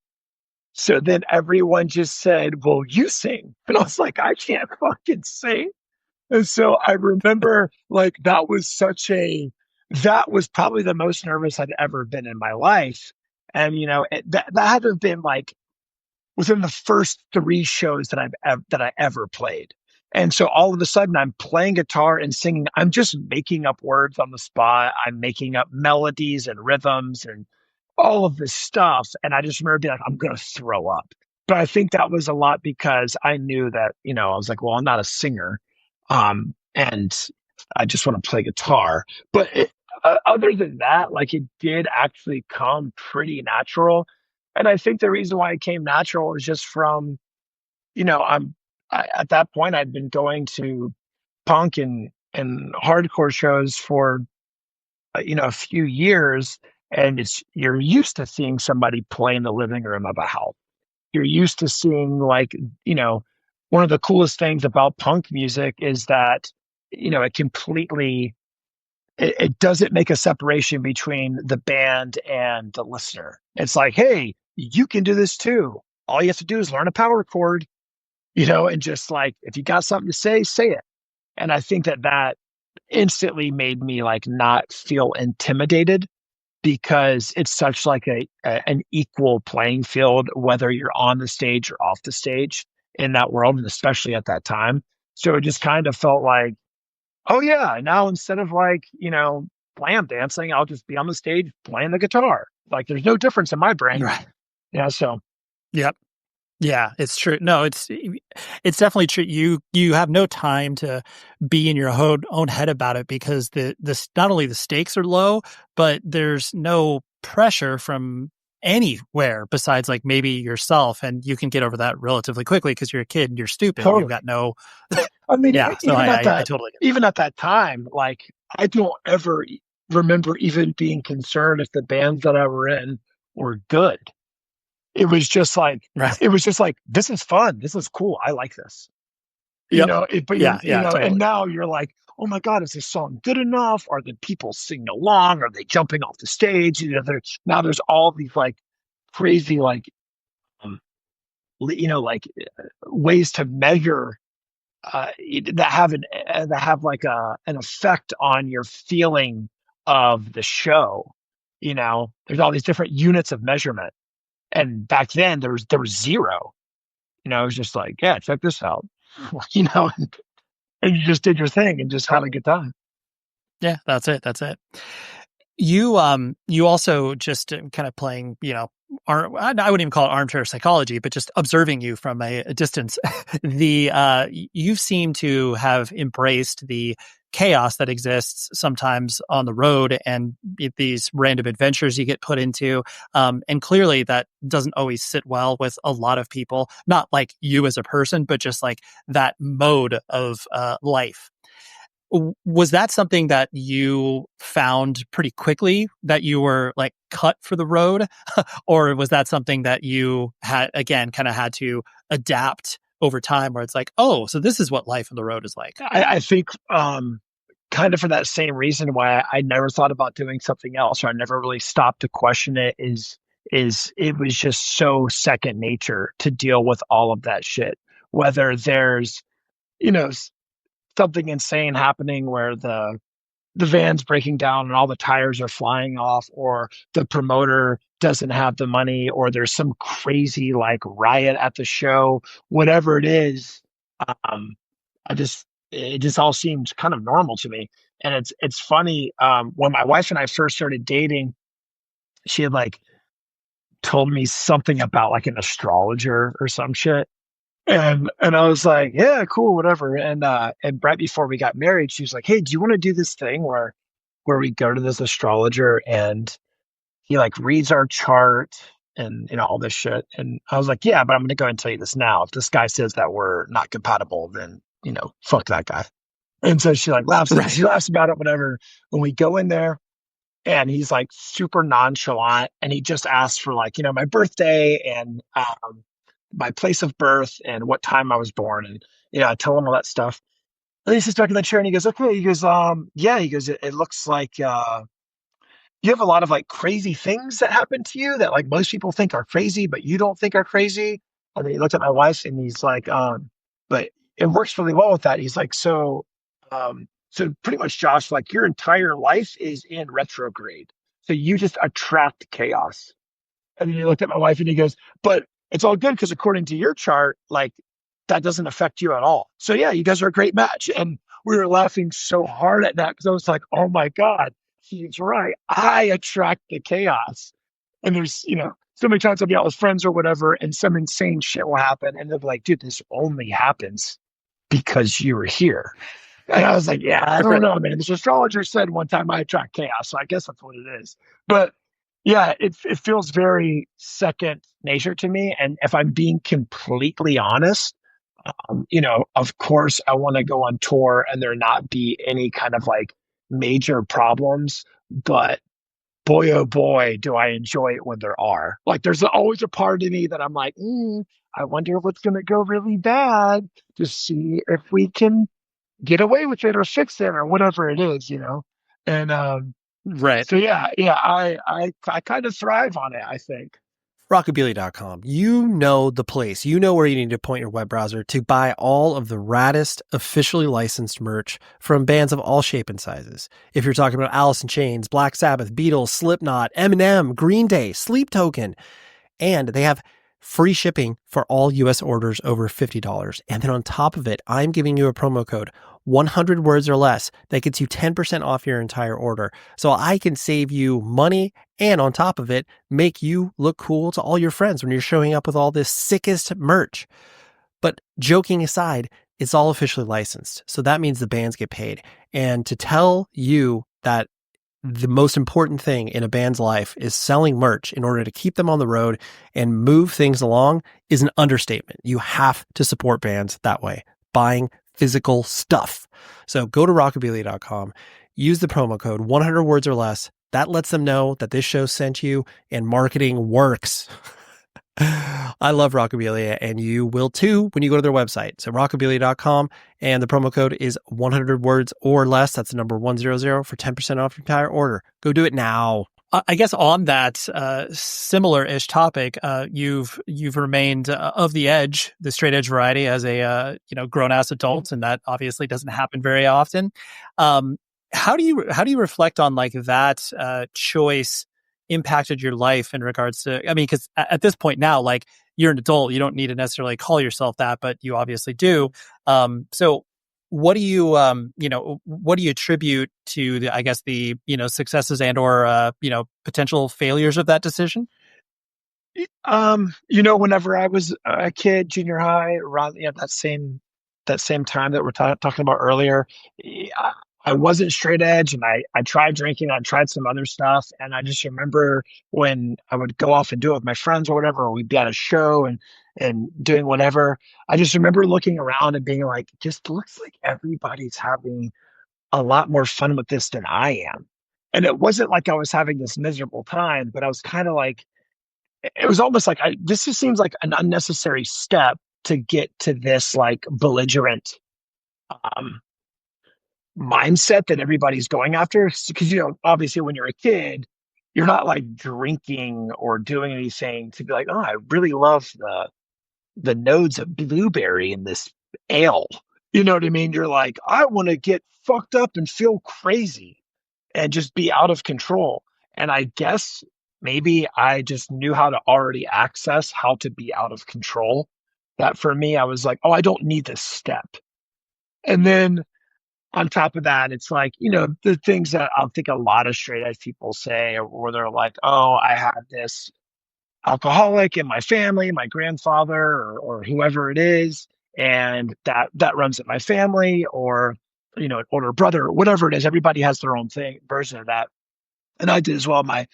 S4: So then everyone just said, well, you sing. And I was like, I can't fucking sing. And so I remember like that was probably the most nervous I'd ever been in my life. And, that had to have been like within the first 3 shows that I ever played. And so all of a sudden I'm playing guitar and singing. I'm just making up words on the spot. I'm making up melodies and rhythms and all of this stuff. And I just remember being like, I'm going to throw up. But I think that was a lot because I knew that, I was like, well, I'm not a singer. And I just want to play guitar. But other than that, like it did actually come pretty natural. And I think the reason why it came natural is just from, at that point I'd been going to punk and hardcore shows for, a few years, and you're used to seeing somebody play in the living room of a house. You're used to seeing like, one of the coolest things about punk music is that, it completely, it doesn't make a separation between the band and the listener. It's like, hey, you can do this too. All you have to do is learn a power chord, and just like, if you got something to say it. And I think that instantly made me like not feel intimidated because it's such like an equal playing field, whether you're on the stage or off the stage in that world, and especially at that time. So it just kind of felt like, oh yeah, now instead of like, slam dancing, I'll just be on the stage playing the guitar. Like there's no difference in my brain.
S6: Right.
S4: Yeah. So.
S6: Yep. Yeah, it's true. No, it's definitely true. You have no time to be in your own head about it because the not only the stakes are low, but there's no pressure from anywhere besides like maybe yourself, and you can get over that relatively quickly because you're a kid and you're stupid.
S4: Totally.
S6: You've got no.
S4: I mean,
S6: yeah. So I totally get
S4: even at that time, like I don't ever remember even being concerned if the bands that I were in were good. It was just like, this is fun. This is cool. I like this. Totally. And now you're like, oh my God, is this song good enough? Are the people singing along? Are they jumping off the stage? Now there's all these like crazy, like, ways to measure, that have like an effect on your feeling of the show. There's all these different units of measurement. And back then there was 0. It was just like, yeah, check this out. And you just did your thing and just had a good time.
S6: Yeah, that's it. You also just kind of playing, I wouldn't even call it armchair psychology, but just observing you from a distance. You seem to have embraced the chaos that exists sometimes on the road and these random adventures you get put into. And clearly that doesn't always sit well with a lot of people, not like you as a person, but just like that mode of life. Was that something that you found pretty quickly that you were like cut for the road? Or was that something that you had to adapt over time where it's like, oh, so this is what life on the road is like?
S4: I think kind of for that same reason why I never thought about doing something else, or I never really stopped to question it, is it was just so second nature to deal with all of that shit. Whether there's, something insane happening where the van's breaking down and all the tires are flying off, or the promoter doesn't have the money, or there's some crazy like riot at the show, whatever it is, it just all seems kind of normal to me. And it's funny, when my wife and I first started dating, she had like told me something about like an astrologer or some shit. And I was like, yeah, cool, whatever. And right before we got married, she was like, hey, do you want to do this thing where where we go to this astrologer and he like reads our chart and all this shit. And I was like, yeah, but I'm going to go ahead and tell you this now. If this guy says that we're not compatible, then, fuck that guy. And so she like laughs,
S3: Right.
S4: she laughs about it, whatever. When we go in there and he's like super nonchalant and he just asks for like, my birthday and my place of birth and what time I was born. And, I tell him all that stuff. And he sits back in the chair and he goes, okay. He goes, yeah, he goes, it looks like, you have a lot of like crazy things that happen to you that like most people think are crazy, but you don't think are crazy. And then he looked at my wife and he's like, but it works really well with that. He's like, so pretty much, Josh, like your entire life is in retrograde. So you just attract chaos. And then he looked at my wife and he goes, but it's all good because according to your chart, like that doesn't affect you at all. So yeah, you guys are a great match. And we were laughing so hard at that because I was like, oh my God, he's right. I attract the chaos. And there's, so many times I'll be out with friends or whatever, and some insane shit will happen. And they'll be like, dude, this only happens because you were here. And I was like, yeah, I don't know, man. This astrologer said one time I attract chaos. So I guess that's what it is. But yeah, it feels very second nature to me. And if I'm being completely honest, of course I want to go on tour and there not be any kind of like major problems, but boy, oh boy, do I enjoy it when there are. Like, there's always a part of me that I'm like, I wonder if it's going to go really bad to see if we can get away with it or fix it or whatever it is, And
S3: Right.
S4: so yeah, I kind of thrive on it, I think.
S3: Rockabilia.com. You know the place. You know where you need to point your web browser to buy all of the raddest, officially licensed merch from bands of all shape and sizes. If you're talking about Alice in Chains, Black Sabbath, Beatles, Slipknot, Eminem, Green Day, Sleep Token, and they have free shipping for all U.S. orders over $50. And then on top of it, I'm giving you a promo code, 100 words or less, that gets you 10% off your entire order. So I can save you money and on top of it, make you look cool to all your friends when you're showing up with all this sickest merch. But joking aside, it's all officially licensed. So that means the bands get paid. And to tell you that the most important thing in a band's life is selling merch in order to keep them on the road and move things along is an understatement. You have to support bands that way, buying physical stuff. So go to rockabilia.com, use the promo code 100 words or less. That lets them know that this show sent you and marketing works. I love Rockabilia, and you will too when you go to their website. So rockabilia.com, and the promo code is 100 words or less. That's the number 100 for 10% off your entire order. Go do it now.
S6: I guess on that similar-ish topic, you've remained of the edge, the straight edge variety, as a grown-ass adult, and that obviously doesn't happen very often. How do you reflect on like that choice impacted your life in regards to, I mean, because at this point now, like you're an adult, you don't need to necessarily call yourself that, but you obviously do. So what do you, what do you attribute to the successes and or, potential failures of that decision?
S4: Whenever I was a kid, junior high, around that same time that we're talking about earlier, I wasn't straight edge, and I tried drinking. I tried some other stuff, and I just remember when I would go off and do it with my friends or whatever, or we'd be at a show and doing whatever. I just remember looking around and being like, just looks like everybody's having a lot more fun with this than I am. And it wasn't like I was having this miserable time, but I was kind of like, it was almost like this just seems like an unnecessary step to get to this like belligerent mindset that everybody's going after. Because, obviously when you're a kid, you're not like drinking or doing anything to be like, oh, I really love the nodes of blueberry in this ale. You know what I mean? You're like, I want to get fucked up and feel crazy and just be out of control. And I guess maybe I just knew how to already access how to be out of control. That for me, I was like, oh, I don't need this step. And then on top of that, it's like, the things that I think a lot of straight edge people say, or they're like, oh, I have this alcoholic in my family, my grandfather or whoever it is, and that runs in my family, or an older brother or whatever it is. Everybody has their own version of that. And I did as well. My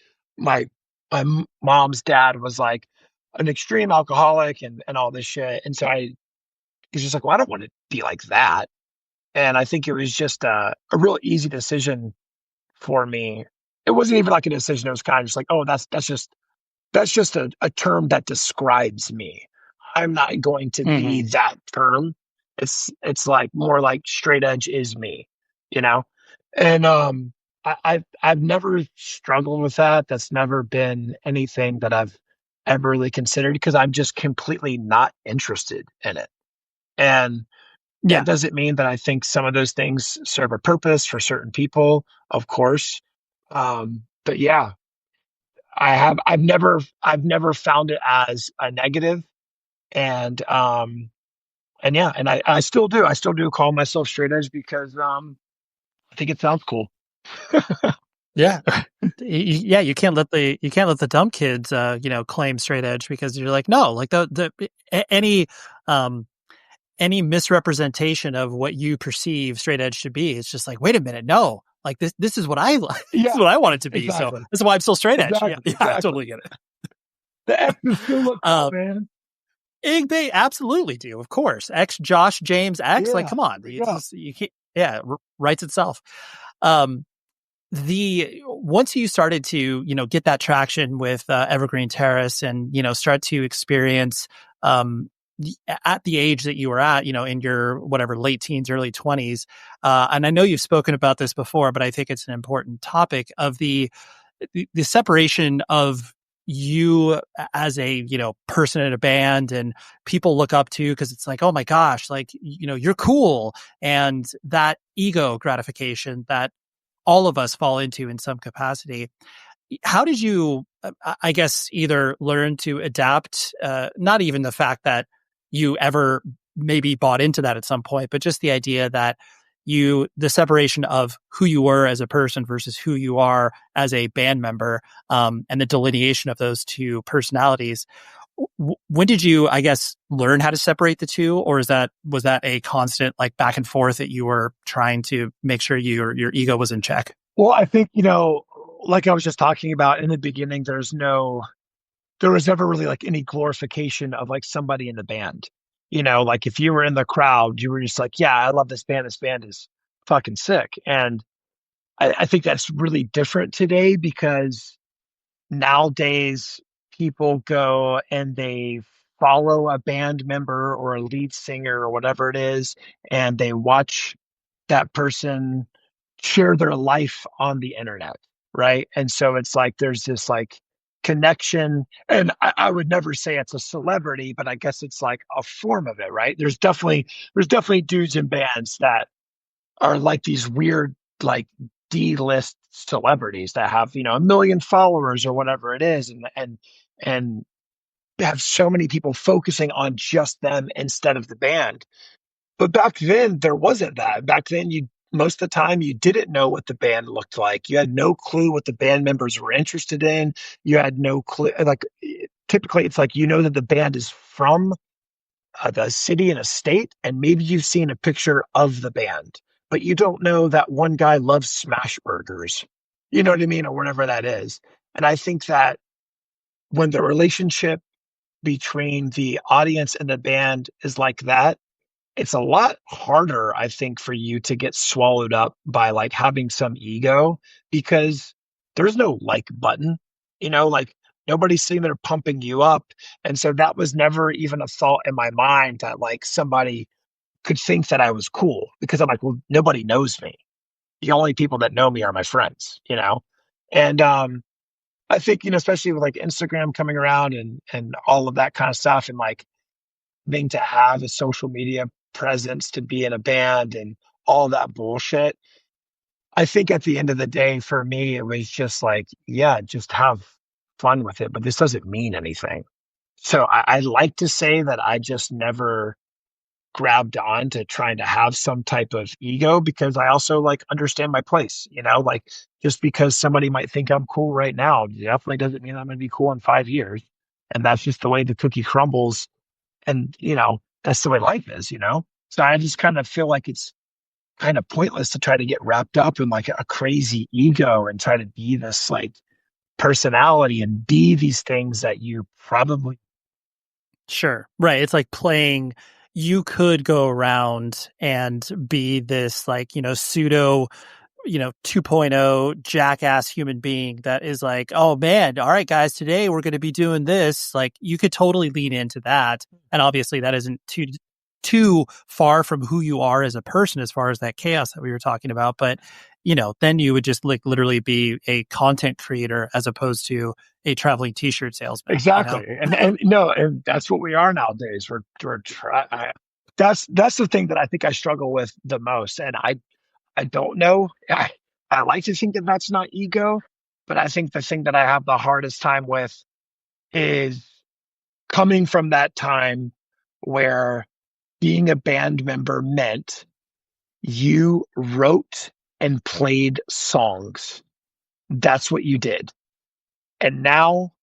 S4: mom's dad was like an extreme alcoholic and all this shit. And so I was just like, well, I don't want to be like that. And I think it was just a real easy decision for me. It wasn't even like a decision. It was kind of just like, oh, that's just a term that describes me. I'm not going to be that term. It's like more like straight edge is me, you know? And I've never struggled with that. That's never been anything that I've ever really considered because I'm just completely not interested in it. And
S6: Yeah.
S4: that doesn't mean that I think some of those things serve a purpose for certain people, of course. But yeah, I've never found it as a negative. And yeah, and I still do. I still do call myself straight edge because I think it sounds cool.
S6: Yeah. Yeah, you can't let the dumb kids claim straight edge because you're like, no, like any misrepresentation of what you perceive straight edge to be, it's just like, wait a minute, no. Like this is what I like. This is what I want it to be.
S4: Exactly.
S6: So this is why I'm still straight edge.
S4: Exactly,
S6: Yeah, I totally get it.
S4: The X is still look cool, man.
S6: They absolutely do, of course. X, Josh, James, X, like, come on. You can't, writes itself. Once you started to, get that traction with Evergreen Terrace and, start to experience at the age that you were at, in your whatever late teens, early 20s. And I know you've spoken about this before, but I think it's an important topic of the separation of you as a, person in a band and people look up to because it's like, oh my gosh, like, you're cool. And that ego gratification that all of us fall into in some capacity. How did you, I guess, either learn to adapt, not even the fact that you ever maybe bought into that at some point, but just the idea that the separation of who you were as a person versus who you are as a band member, and the delineation of those two personalities. When did you, I guess, learn how to separate the two, or was that a constant like back and forth that you were trying to make sure your ego was in check?
S4: Well, I think, like I was just talking about in the beginning, there was never really like any glorification of like somebody in the band. Like if you were in the crowd, you were just like, yeah, I love this band. This band is fucking sick. And I think that's really different today because nowadays people go and they follow a band member or a lead singer or whatever it is, and they watch that person share their life on the internet, right? And so it's like there's this like connection, and I would never say it's a celebrity, but I guess it's like a form of it, right? There's definitely dudes in bands that are like these weird like D-list celebrities that have a million followers or whatever it is, and have so many people focusing on just them instead of the band. But back then there wasn't that. Back then most of the time you didn't know what the band looked like. You had no clue what the band members were interested in. You had no clue. Like typically it's like, that the band is from the city and a state, and maybe you've seen a picture of the band, but you don't know that one guy loves smash burgers. You know what I mean? Or whatever that is. And I think that when the relationship between the audience and the band is like that, it's a lot harder, I think, for you to get swallowed up by like having some ego because there's no like button, like nobody's sitting there pumping you up. And so that was never even a thought in my mind that like somebody could think that I was cool because I'm like, well, nobody knows me. The only people that know me are my friends, And I think, especially with like Instagram coming around and all of that kind of stuff, and like being to have a social media presence to be in a band and all that bullshit. I think at the end of the day, for me, it was just like, yeah, just have fun with it, but this doesn't mean anything. So I like to say that I just never grabbed on to trying to have some type of ego because I also like understand my place, like just because somebody might think I'm cool right now definitely doesn't mean I'm going to be cool in 5 years. And that's just the way the cookie crumbles. And, that's the way life is, So I just kind of feel like it's kind of pointless to try to get wrapped up in like a crazy ego and try to be this like personality and be these things that you probably.
S6: Sure. Right. It's like playing, you could go around and be this like, pseudo, 2.0 jackass human being that is like, oh man, all right, guys, today we're going to be doing this. Like you could totally lean into that. And obviously that isn't too far from who you are as a person, as far as that chaos that we were talking about. But, then you would just like literally be a content creator as opposed to a traveling t-shirt salesman.
S4: Exactly. And no, and that's what we are nowadays. That's the thing that I think I struggle with the most. And I don't know. I like to think that that's not ego, but I think the thing that I have the hardest time with is coming from that time where being a band member meant you wrote and played songs. That's what you did. And now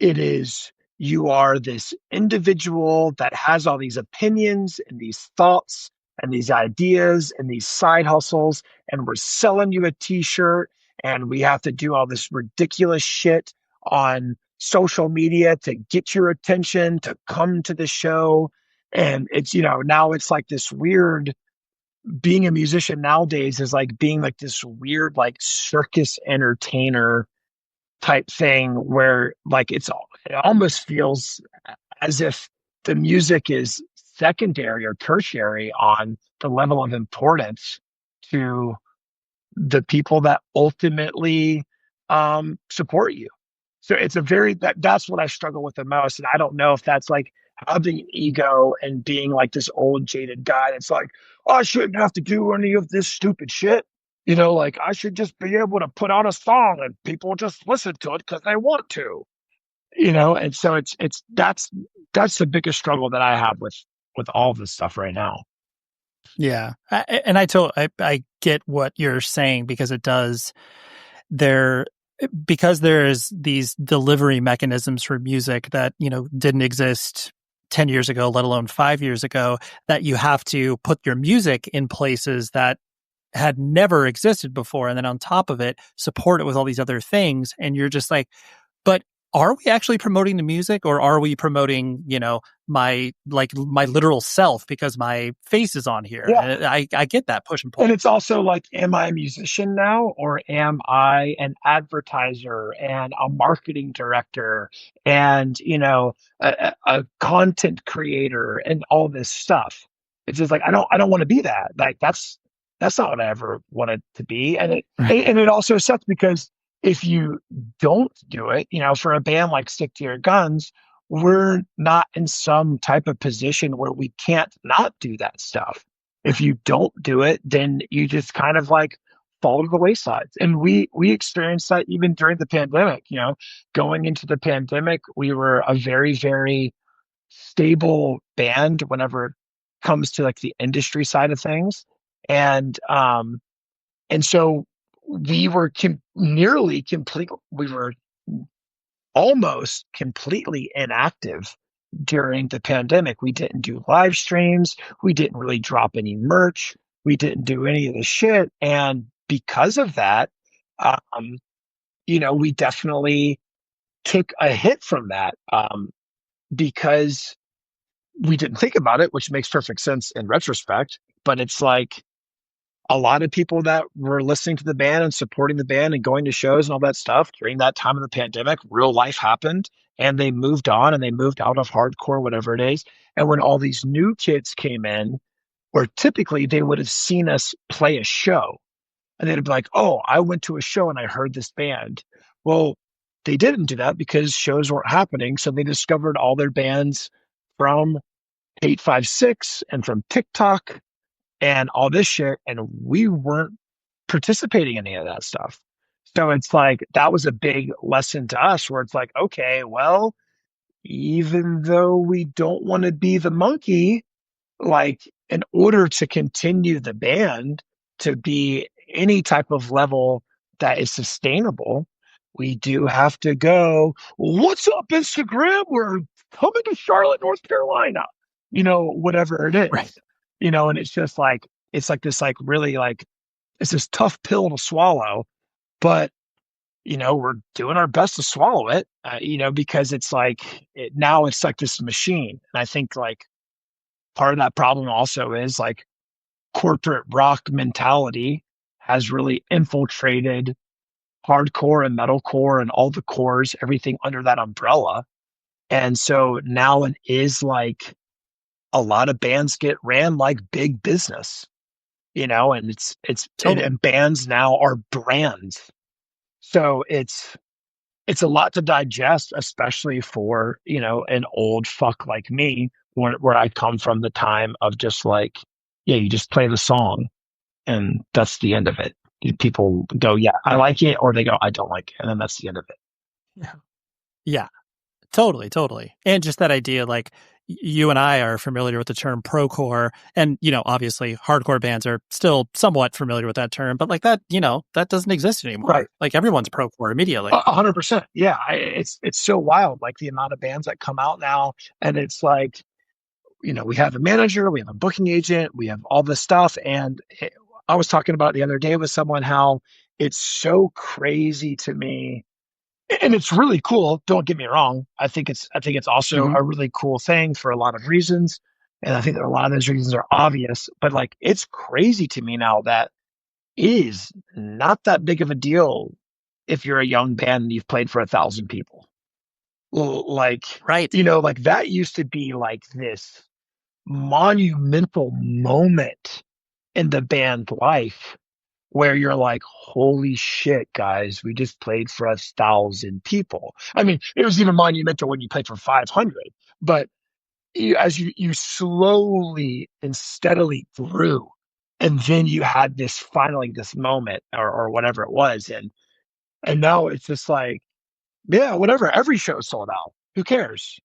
S4: it is, you are this individual that has all these opinions and these thoughts and these ideas and these side hustles, and we're selling you a t-shirt, and we have to do all this ridiculous shit on social media to get your attention to come to the show. And it's, now it's like this weird, being a musician nowadays is like being like this weird, like circus entertainer type thing where like it almost feels as if the music is secondary or tertiary on the level of importance to the people that ultimately support you. So it's that's what I struggle with the most. And I don't know if that's like having an ego and being like this old jaded guy that's like, oh, I shouldn't have to do any of this stupid shit. Like I should just be able to put out a song and people just listen to it because they want to, and so that's the biggest struggle that I have with all this stuff right now.
S6: Yeah. I get what you're saying, because it does because there's these delivery mechanisms for music that, didn't exist 10 years ago, let alone 5 years ago, that you have to put your music in places that had never existed before. And then on top of it, support it with all these other things. And you're just like, but are we actually promoting the music, or are we promoting, my literal self because my face is on here?
S4: Yeah.
S6: And I get that push and pull.
S4: And it's also like, am I a musician now, or am I an advertiser and a marketing director and, a content creator and all this stuff? It's just like, I don't want to be that. Like, that's not what I ever wanted to be. And it also sucks because if you don't do it, for a band like Stick to Your Guns, we're not in some type of position where we can't not do that stuff. If you don't do it, then you just kind of like fall to the wayside. And we experienced that even during the pandemic. Going into the pandemic, we were a very, very stable band whenever it comes to like the industry side of things. And so we were we were almost completely inactive during the pandemic. We didn't do live streams. We didn't really drop any merch. We didn't do any of the shit. And because of that, we definitely took a hit from that, because we didn't think about it, which makes perfect sense in retrospect. But it's like, a lot of people that were listening to the band and supporting the band and going to shows and all that stuff during that time of the pandemic, real life happened, and they moved on and they moved out of hardcore, whatever it is. And when all these new kids came in, where typically they would have seen us play a show and they'd be like, oh, I went to a show and I heard this band. Well, they didn't do that because shows weren't happening. So they discovered all their bands from 856 and from TikTok and all this shit, and we weren't participating in any of that stuff. So it's like, that was a big lesson to us where it's like, okay, well, even though we don't want to be the monkey, like in order to continue the band to be any type of level that is sustainable, we do have to go, what's up, Instagram? We're coming to Charlotte, North Carolina, whatever it is.
S6: Right.
S4: And it's just like, it's like this, like really like, it's this tough pill to swallow, but we're doing our best to swallow it, because it's like, now it's like this machine. And I think like part of that problem also is like corporate rock mentality has really infiltrated hardcore and metalcore and all the cores, everything under that umbrella. And so now it is like a lot of bands get ran like big business, and
S6: Totally.
S4: and bands now are brands. So it's a lot to digest, especially for, an old fuck like me, where I come from the time of just like, yeah, you just play the song and that's the end of it. People go, yeah, I like it, or they go, I don't like it. And then that's the end of it.
S6: Yeah. Yeah. Totally, totally. And just that idea, like you and I are familiar with the term procore, and obviously hardcore bands are still somewhat familiar with that term, but like that, that doesn't exist anymore.
S4: Right.
S6: Like everyone's procore immediately.
S4: 100%. Yeah. It's so wild. Like the amount of bands that come out now, and it's like, we have a manager, we have a booking agent, we have all this stuff. And I was talking about the other day with someone how it's so crazy to me. And it's really cool. Don't get me wrong. I think it's also a really cool thing for a lot of reasons. And I think that a lot of those reasons are obvious, but like, it's crazy to me now that it is not that big of a deal if you're a young band and you've played for 1,000 people. Like,
S6: Right.
S4: like that used to be like this monumental moment in the band life where you're like, holy shit, guys, we just played for 1,000 people. I mean, it was even monumental when you played for 500, but as you slowly and steadily grew, and then you had this finally this moment or whatever it was. And now it's just like, yeah, whatever, every show sold out. Who cares?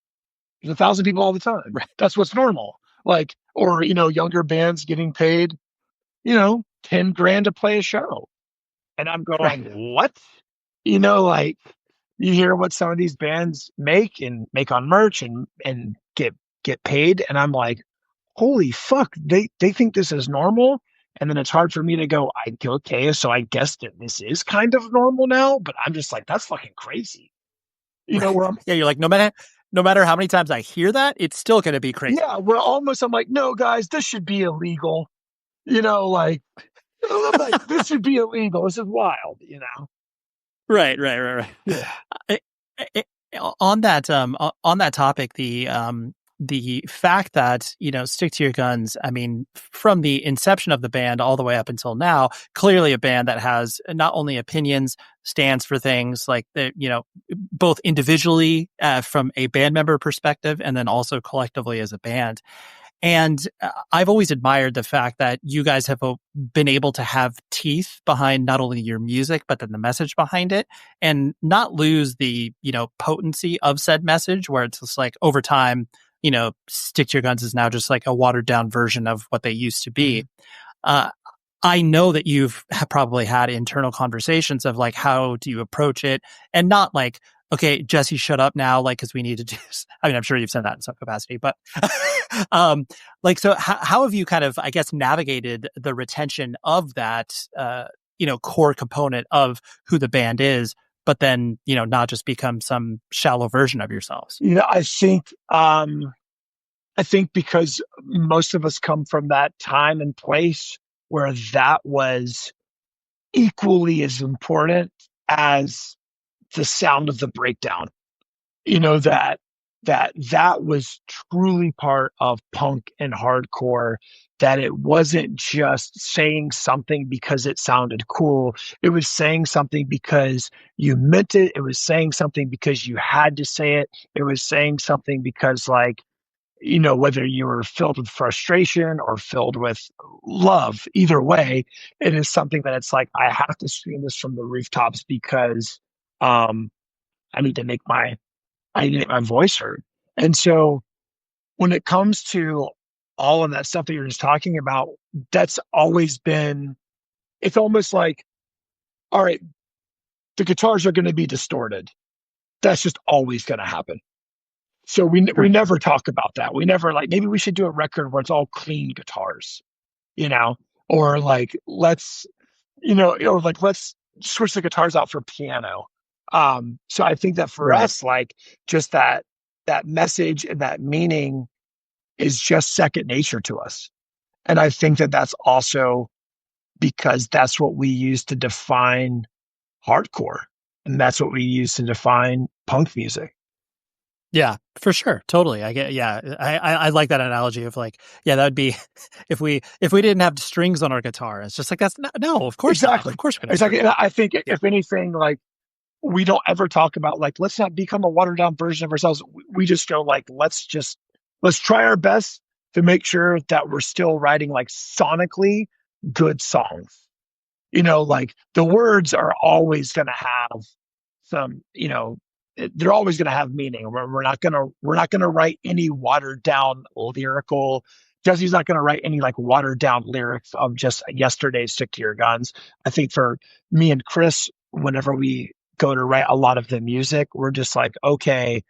S4: There's 1,000 people all the time. That's what's normal. Like, or, younger bands getting paid, 10 grand to play a show. And I'm going, what? Like you hear what some of these bands make on merch and get paid. And I'm like, holy fuck, they think this is normal. And then it's hard for me to go, okay, so I guess that this is kind of normal now, but I'm just like, that's fucking crazy. Where I'm,
S6: yeah, you're like, no matter how many times I hear that, it's still going to be crazy.
S4: Yeah, I'm like, no, guys, this should be illegal. Like, this should be illegal. This is wild,
S6: Right.
S4: Yeah.
S6: On that topic, the fact that, Stick to Your Guns, I mean, from the inception of the band all the way up until now, clearly a band that has not only opinions, stands for things like the, both individually from a band member perspective and then also collectively as a band. And I've always admired the fact that you guys have been able to have teeth behind not only your music, but then the message behind it, and not lose the, potency of said message, where it's just like over time, Stick to Your Guns is now just like a watered down version of what they used to be. I know that you've probably had internal conversations of like, how do you approach it? And not like, okay, Jesse, shut up now, like, because we need to do this. I mean, I'm sure you've said that in some capacity, but so how have you kind of, I guess, navigated the retention of that, core component of who the band is, but then, not just become some shallow version of yourselves?
S4: I think because most of us come from that time and place where that was equally as important as the sound of the breakdown, that was truly part of punk and hardcore, that it wasn't just saying something because it sounded cool. It was saying something because you meant it. It was saying something because you had to say it. It was saying something because, like, whether you were filled with frustration or filled with love, either way, it is something that it's like, I have to scream this from the rooftops because I need to make my voice heard. And so when it comes to all of that stuff that you're just talking about, that's always been, it's almost like, all right, the guitars are going to be distorted. That's just always going to happen. So we never talk about that. We never like, maybe we should do a record where it's all clean guitars, or like, let's, or like, let's switch the guitars out for piano. So I think that for
S6: Right.
S4: us, like, just that message and that meaning is just second nature to us. And I think that that's also because that's what we use to define hardcore, and that's what we use to define punk music.
S6: Yeah, for sure. Totally. I get, yeah. I like that analogy of like, yeah, that would be if we didn't have strings on our guitar. It's just like, that's not, no, of course not.
S4: Exactly.
S6: Of course we're going to.
S4: Exactly. And I think if anything, like, we don't ever talk about like, let's not become a watered down version of ourselves. We just go like, let's try our best to make sure that we're still writing like sonically good songs. Like the words are always going to have some, they're always going to have meaning. We're not going to write any watered down lyrical. Jesse's not going to write any like watered down lyrics of just yesterday's Stick to Your Guns. I think for me and Chris, whenever we go to write a lot of the music, we're just like, okay,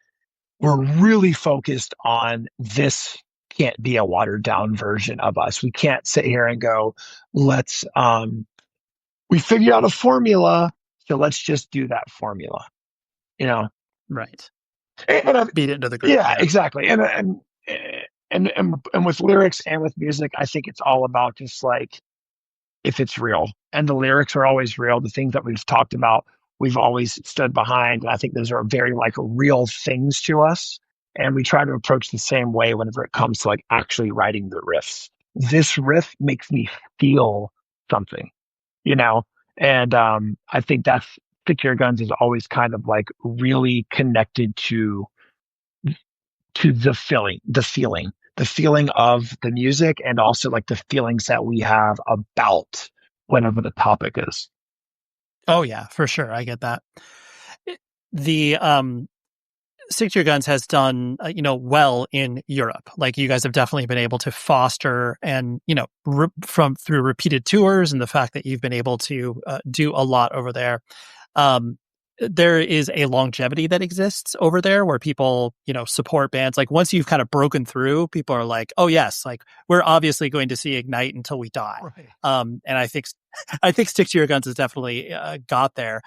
S4: we're really focused on this. Can't be a watered down version of us. We can't sit here and go, let's, we figured out a formula, so let's just do that formula,
S6: Right.
S4: and
S6: Beat it into the ground.
S4: yeah, exactly. And with lyrics and with music, I think it's all about just like, if it's real, and the lyrics are always real. The things that we've talked about, we've always stood behind. And I think those are very like real things to us. And we try to approach the same way whenever it comes to like actually writing the riffs. This riff makes me feel something, and I think that's Stick to Your Guns is always kind of like really connected to the feeling of the music, and also like the feelings that we have about whatever the topic is.
S6: Oh yeah, for sure. I get that. The Stick to Your Guns has done well in Europe. Like you guys have definitely been able to foster and through repeated tours and the fact that you've been able to do a lot over there. There is a longevity that exists over there where people support bands. Like once you've kind of broken through, people are like, oh yes, like we're obviously going to see Ignite until we die.
S4: Right.
S6: And I think Stick to Your Guns has definitely got there.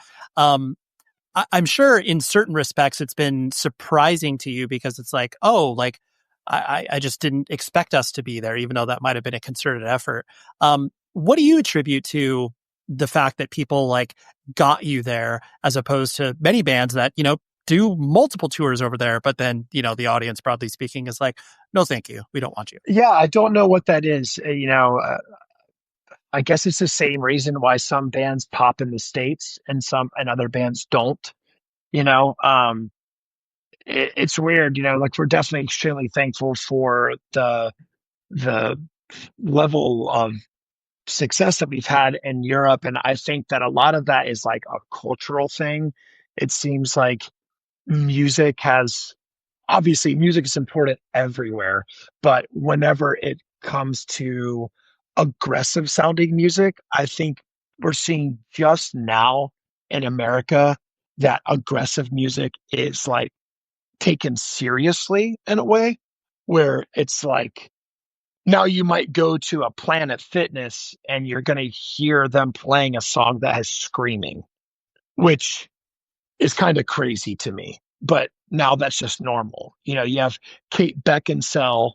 S6: I'm sure in certain respects it's been surprising to you because it's like, oh, like I just didn't expect us to be there, even though that might have been a concerted effort. What do you attribute to the fact that people like got you there as opposed to many bands that, do multiple tours over there, but then, the audience, broadly speaking, is like, no, thank you. We don't want you.
S4: Yeah, I don't know what that is. I guess it's the same reason why some bands pop in the States and other bands don't. It's weird. Like we're definitely extremely thankful for the level of success that we've had in Europe, and I think that a lot of that is like a cultural thing. It seems like music is important everywhere, but whenever it comes to aggressive sounding music, I think we're seeing just now in America that aggressive music is like taken seriously in a way where it's like, now you might go to a Planet Fitness and you're going to hear them playing a song that has screaming, which is kind of crazy to me. But now that's just normal. You have Kate Beckinsale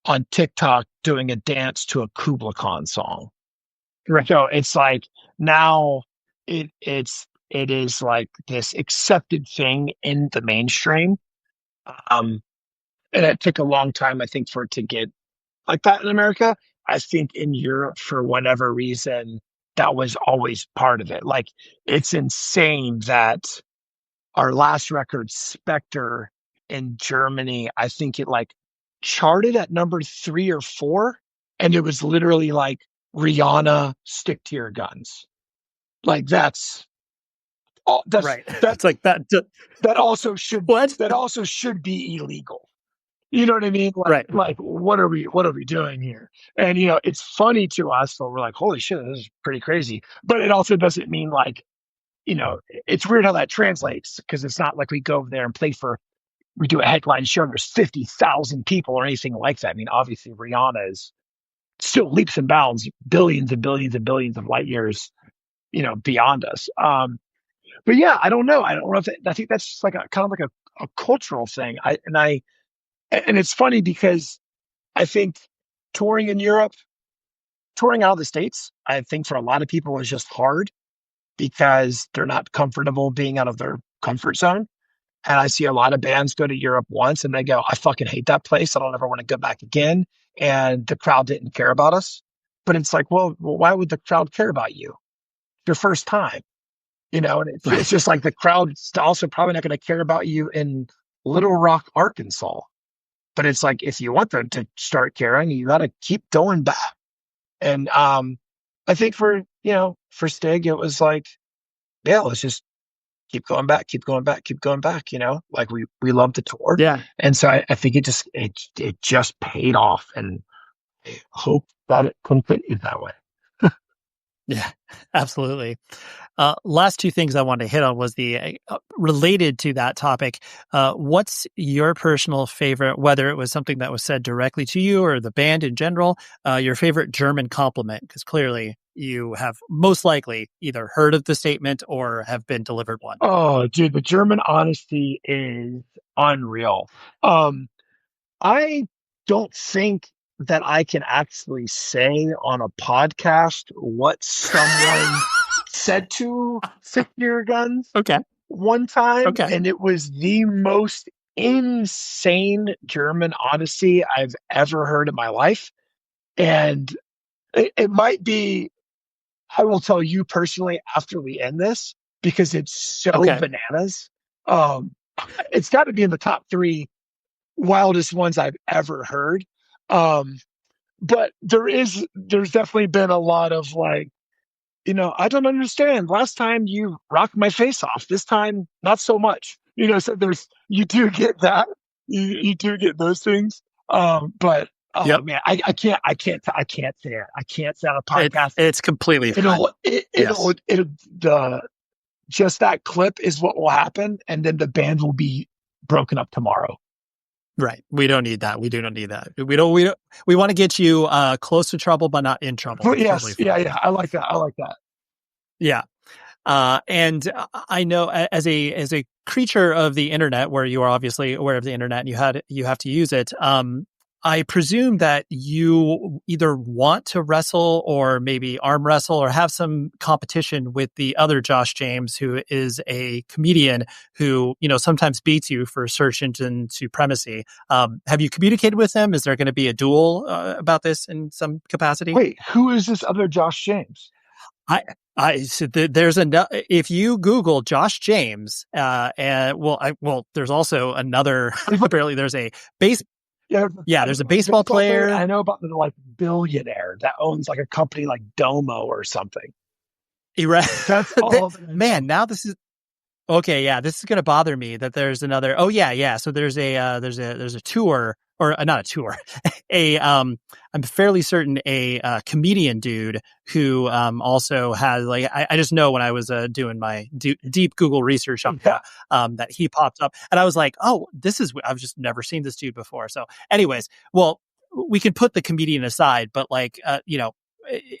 S4: on TikTok doing a dance to a Kubla Khan song.
S6: Right.
S4: So it's like now it is like this accepted thing in the mainstream. And it took a long time, I think, for it to get like that in America. I think in Europe, for whatever reason, that was always part of it. Like, it's insane that our last record, Spectre, in Germany, I think it like charted at number 3 or 4, and it was literally like Rihanna, Stick to Your Guns. Like that's
S6: Right. That's like that.
S4: That also should be illegal. You know what I mean? Like,
S6: Right.
S4: Like, what are we doing here? And it's funny to us, so we're like, holy shit, this is pretty crazy. But it also doesn't mean like, it's weird how that translates, because it's not like we go over there and we do a headline show and there's 50,000 people or anything like that. I mean, obviously Rihanna is still leaps and bounds, billions and billions and billions of light years, beyond us. But yeah, I don't know. I don't know if I think that's just like a kind of like a cultural thing. And it's funny because I think touring in Europe, touring out of the States, I think for a lot of people is just hard because they're not comfortable being out of their comfort zone. And I see a lot of bands go to Europe once and they go, I fucking hate that place. I don't ever want to go back again. And the crowd didn't care about us. But it's like, well, why would the crowd care about you? Your first time, and it's just like the crowd's also probably not going to care about you in Little Rock, Arkansas. But it's like, if you want them to start caring, you got to keep going back. And I think for STYG, it was like, yeah, let's just keep going back, keep going back, keep going back. Like we love to tour.
S6: Yeah.
S4: And so I think it just paid off, and I hope that it continues that way.
S6: Yeah, absolutely. Last two things I wanted to hit on was the related to that topic. What's your personal favorite, whether it was something that was said directly to you or the band in general, your favorite German compliment? Because clearly you have most likely either heard of the statement or have been delivered one.
S4: Oh, dude, the German honesty is unreal. I don't think that I can actually say on a podcast what someone said to Stick to Your Guns
S6: Okay.
S4: one time.
S6: Okay.
S4: And it was the most insane German honesty I've ever heard in my life. And it might be, I will tell you personally after we end this, because it's so bananas. It's got to be in the top 3 wildest ones I've ever heard. But there's definitely been a lot of like, I don't understand. Last time you rocked my face off. This time, not so much. So you do get that. You do get those things. But man, I can't say it. I can't say on a podcast.
S6: It's completely fine.
S4: Just that clip is what will happen, and then the band will be broken up tomorrow.
S6: Right. We don't need that. We do not need that. We want to get you close to trouble, but not in trouble.
S4: But yes. Yeah. I like that. Yeah.
S6: And I know as a creature of the internet, where you are obviously aware of the internet and you have to use it. I presume that you either want to wrestle or maybe arm wrestle or have some competition with the other Josh James, who is a comedian who, sometimes beats you for search engine supremacy. Have you communicated with him? Is there going to be a duel about this in some capacity?
S4: Wait, who is this other Josh James?
S6: If you Google Josh James, there's also another, apparently there's a there's a baseball player.
S4: I know about the like billionaire that owns like a company like Domo or something.
S6: That's all. Man, now this is okay. Yeah, this is going to bother me that there's another. Oh yeah. So there's a tour, or not a tour. I'm fairly certain a comedian dude who also has like I just know when I was doing my deep Google research on that he popped up, and I was like, oh, I've just never seen this dude before. So, anyways, well, we can put the comedian aside, but like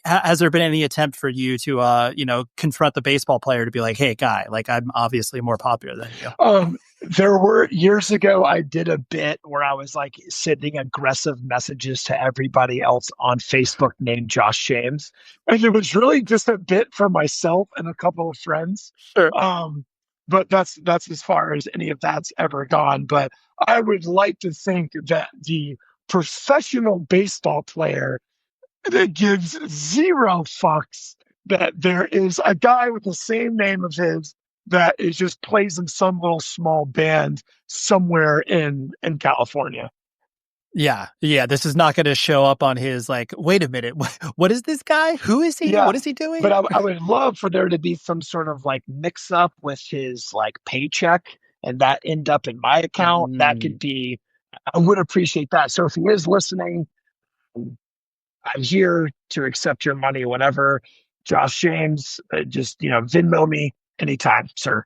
S6: has there been any attempt for you to confront the baseball player to be like, hey guy, like I'm obviously more popular than you?
S4: There were years ago, I did a bit where I was like sending aggressive messages to everybody else on Facebook named Josh James. And it was really just a bit for myself and a couple of friends.
S6: Sure.
S4: But that's as far as any of that's ever gone. But I would like to think that the professional baseball player that gives zero fucks that there is a guy with the same name of his that is just plays in some little small band somewhere in California.
S6: Yeah. This is not going to show up on his like, wait a minute, what is this guy? Who is he? Yeah. What is he doing?
S4: But I would love for there to be some sort of like mix up with his like paycheck and that end up in my account. That could be, I would appreciate that. So if he is listening, I'm here to accept your money whenever. Josh James, just Venmo me anytime, sir.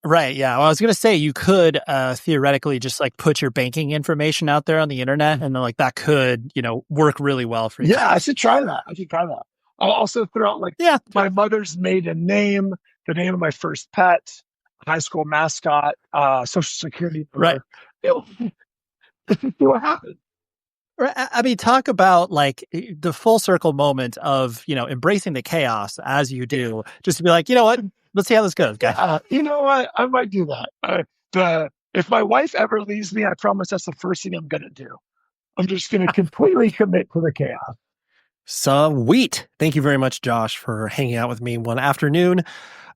S6: Right. Yeah. Well, I was going to say you could theoretically just like put your banking information out there on the internet, and then like that could, work really well for you.
S4: Yeah, I should try that. I'll also throw out my mother's maiden name, the name of my first pet, high school mascot, social security number.
S6: Right.
S4: Let's see what happens.
S6: I mean, talk about like the full circle moment of, embracing the chaos as you do, just to be like, you know what, let's see how this goes, guys.
S4: You know what? I might do that. If my wife ever leaves me, I promise that's the first thing I'm going to do. I'm just going to completely commit to the chaos.
S3: Sweet. Thank you very much, Josh, for hanging out with me one afternoon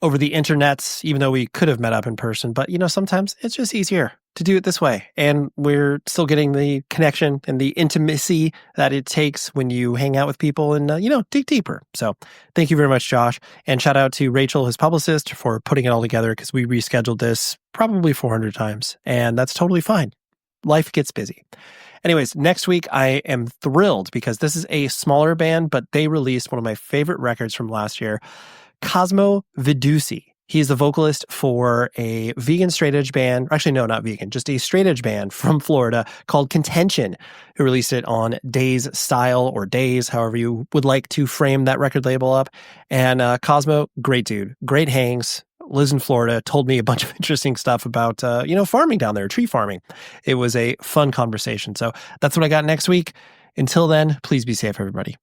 S3: over the internets, even though we could have met up in person. But, sometimes it's just easier to do it this way. And we're still getting the connection and the intimacy that it takes when you hang out with people and, dig deeper. So thank you very much, Josh. And shout out to Rachel, his publicist, for putting it all together, because we rescheduled this probably 400 times. And that's totally fine. Life gets busy. Anyways, next week I am thrilled because this is a smaller band, but they released one of my favorite records from last year, Cosmo Vidusi. He's the vocalist for a vegan straight edge band. Actually, no, not vegan, just a straight edge band from Florida called Contention, who released it on Days Style or Days, however you would like to frame that record label up. And Cosmo, great dude, great hangs. Lives in Florida, told me a bunch of interesting stuff about, farming down there, tree farming. It was a fun conversation. So that's what I got next week. Until then, please be safe, everybody.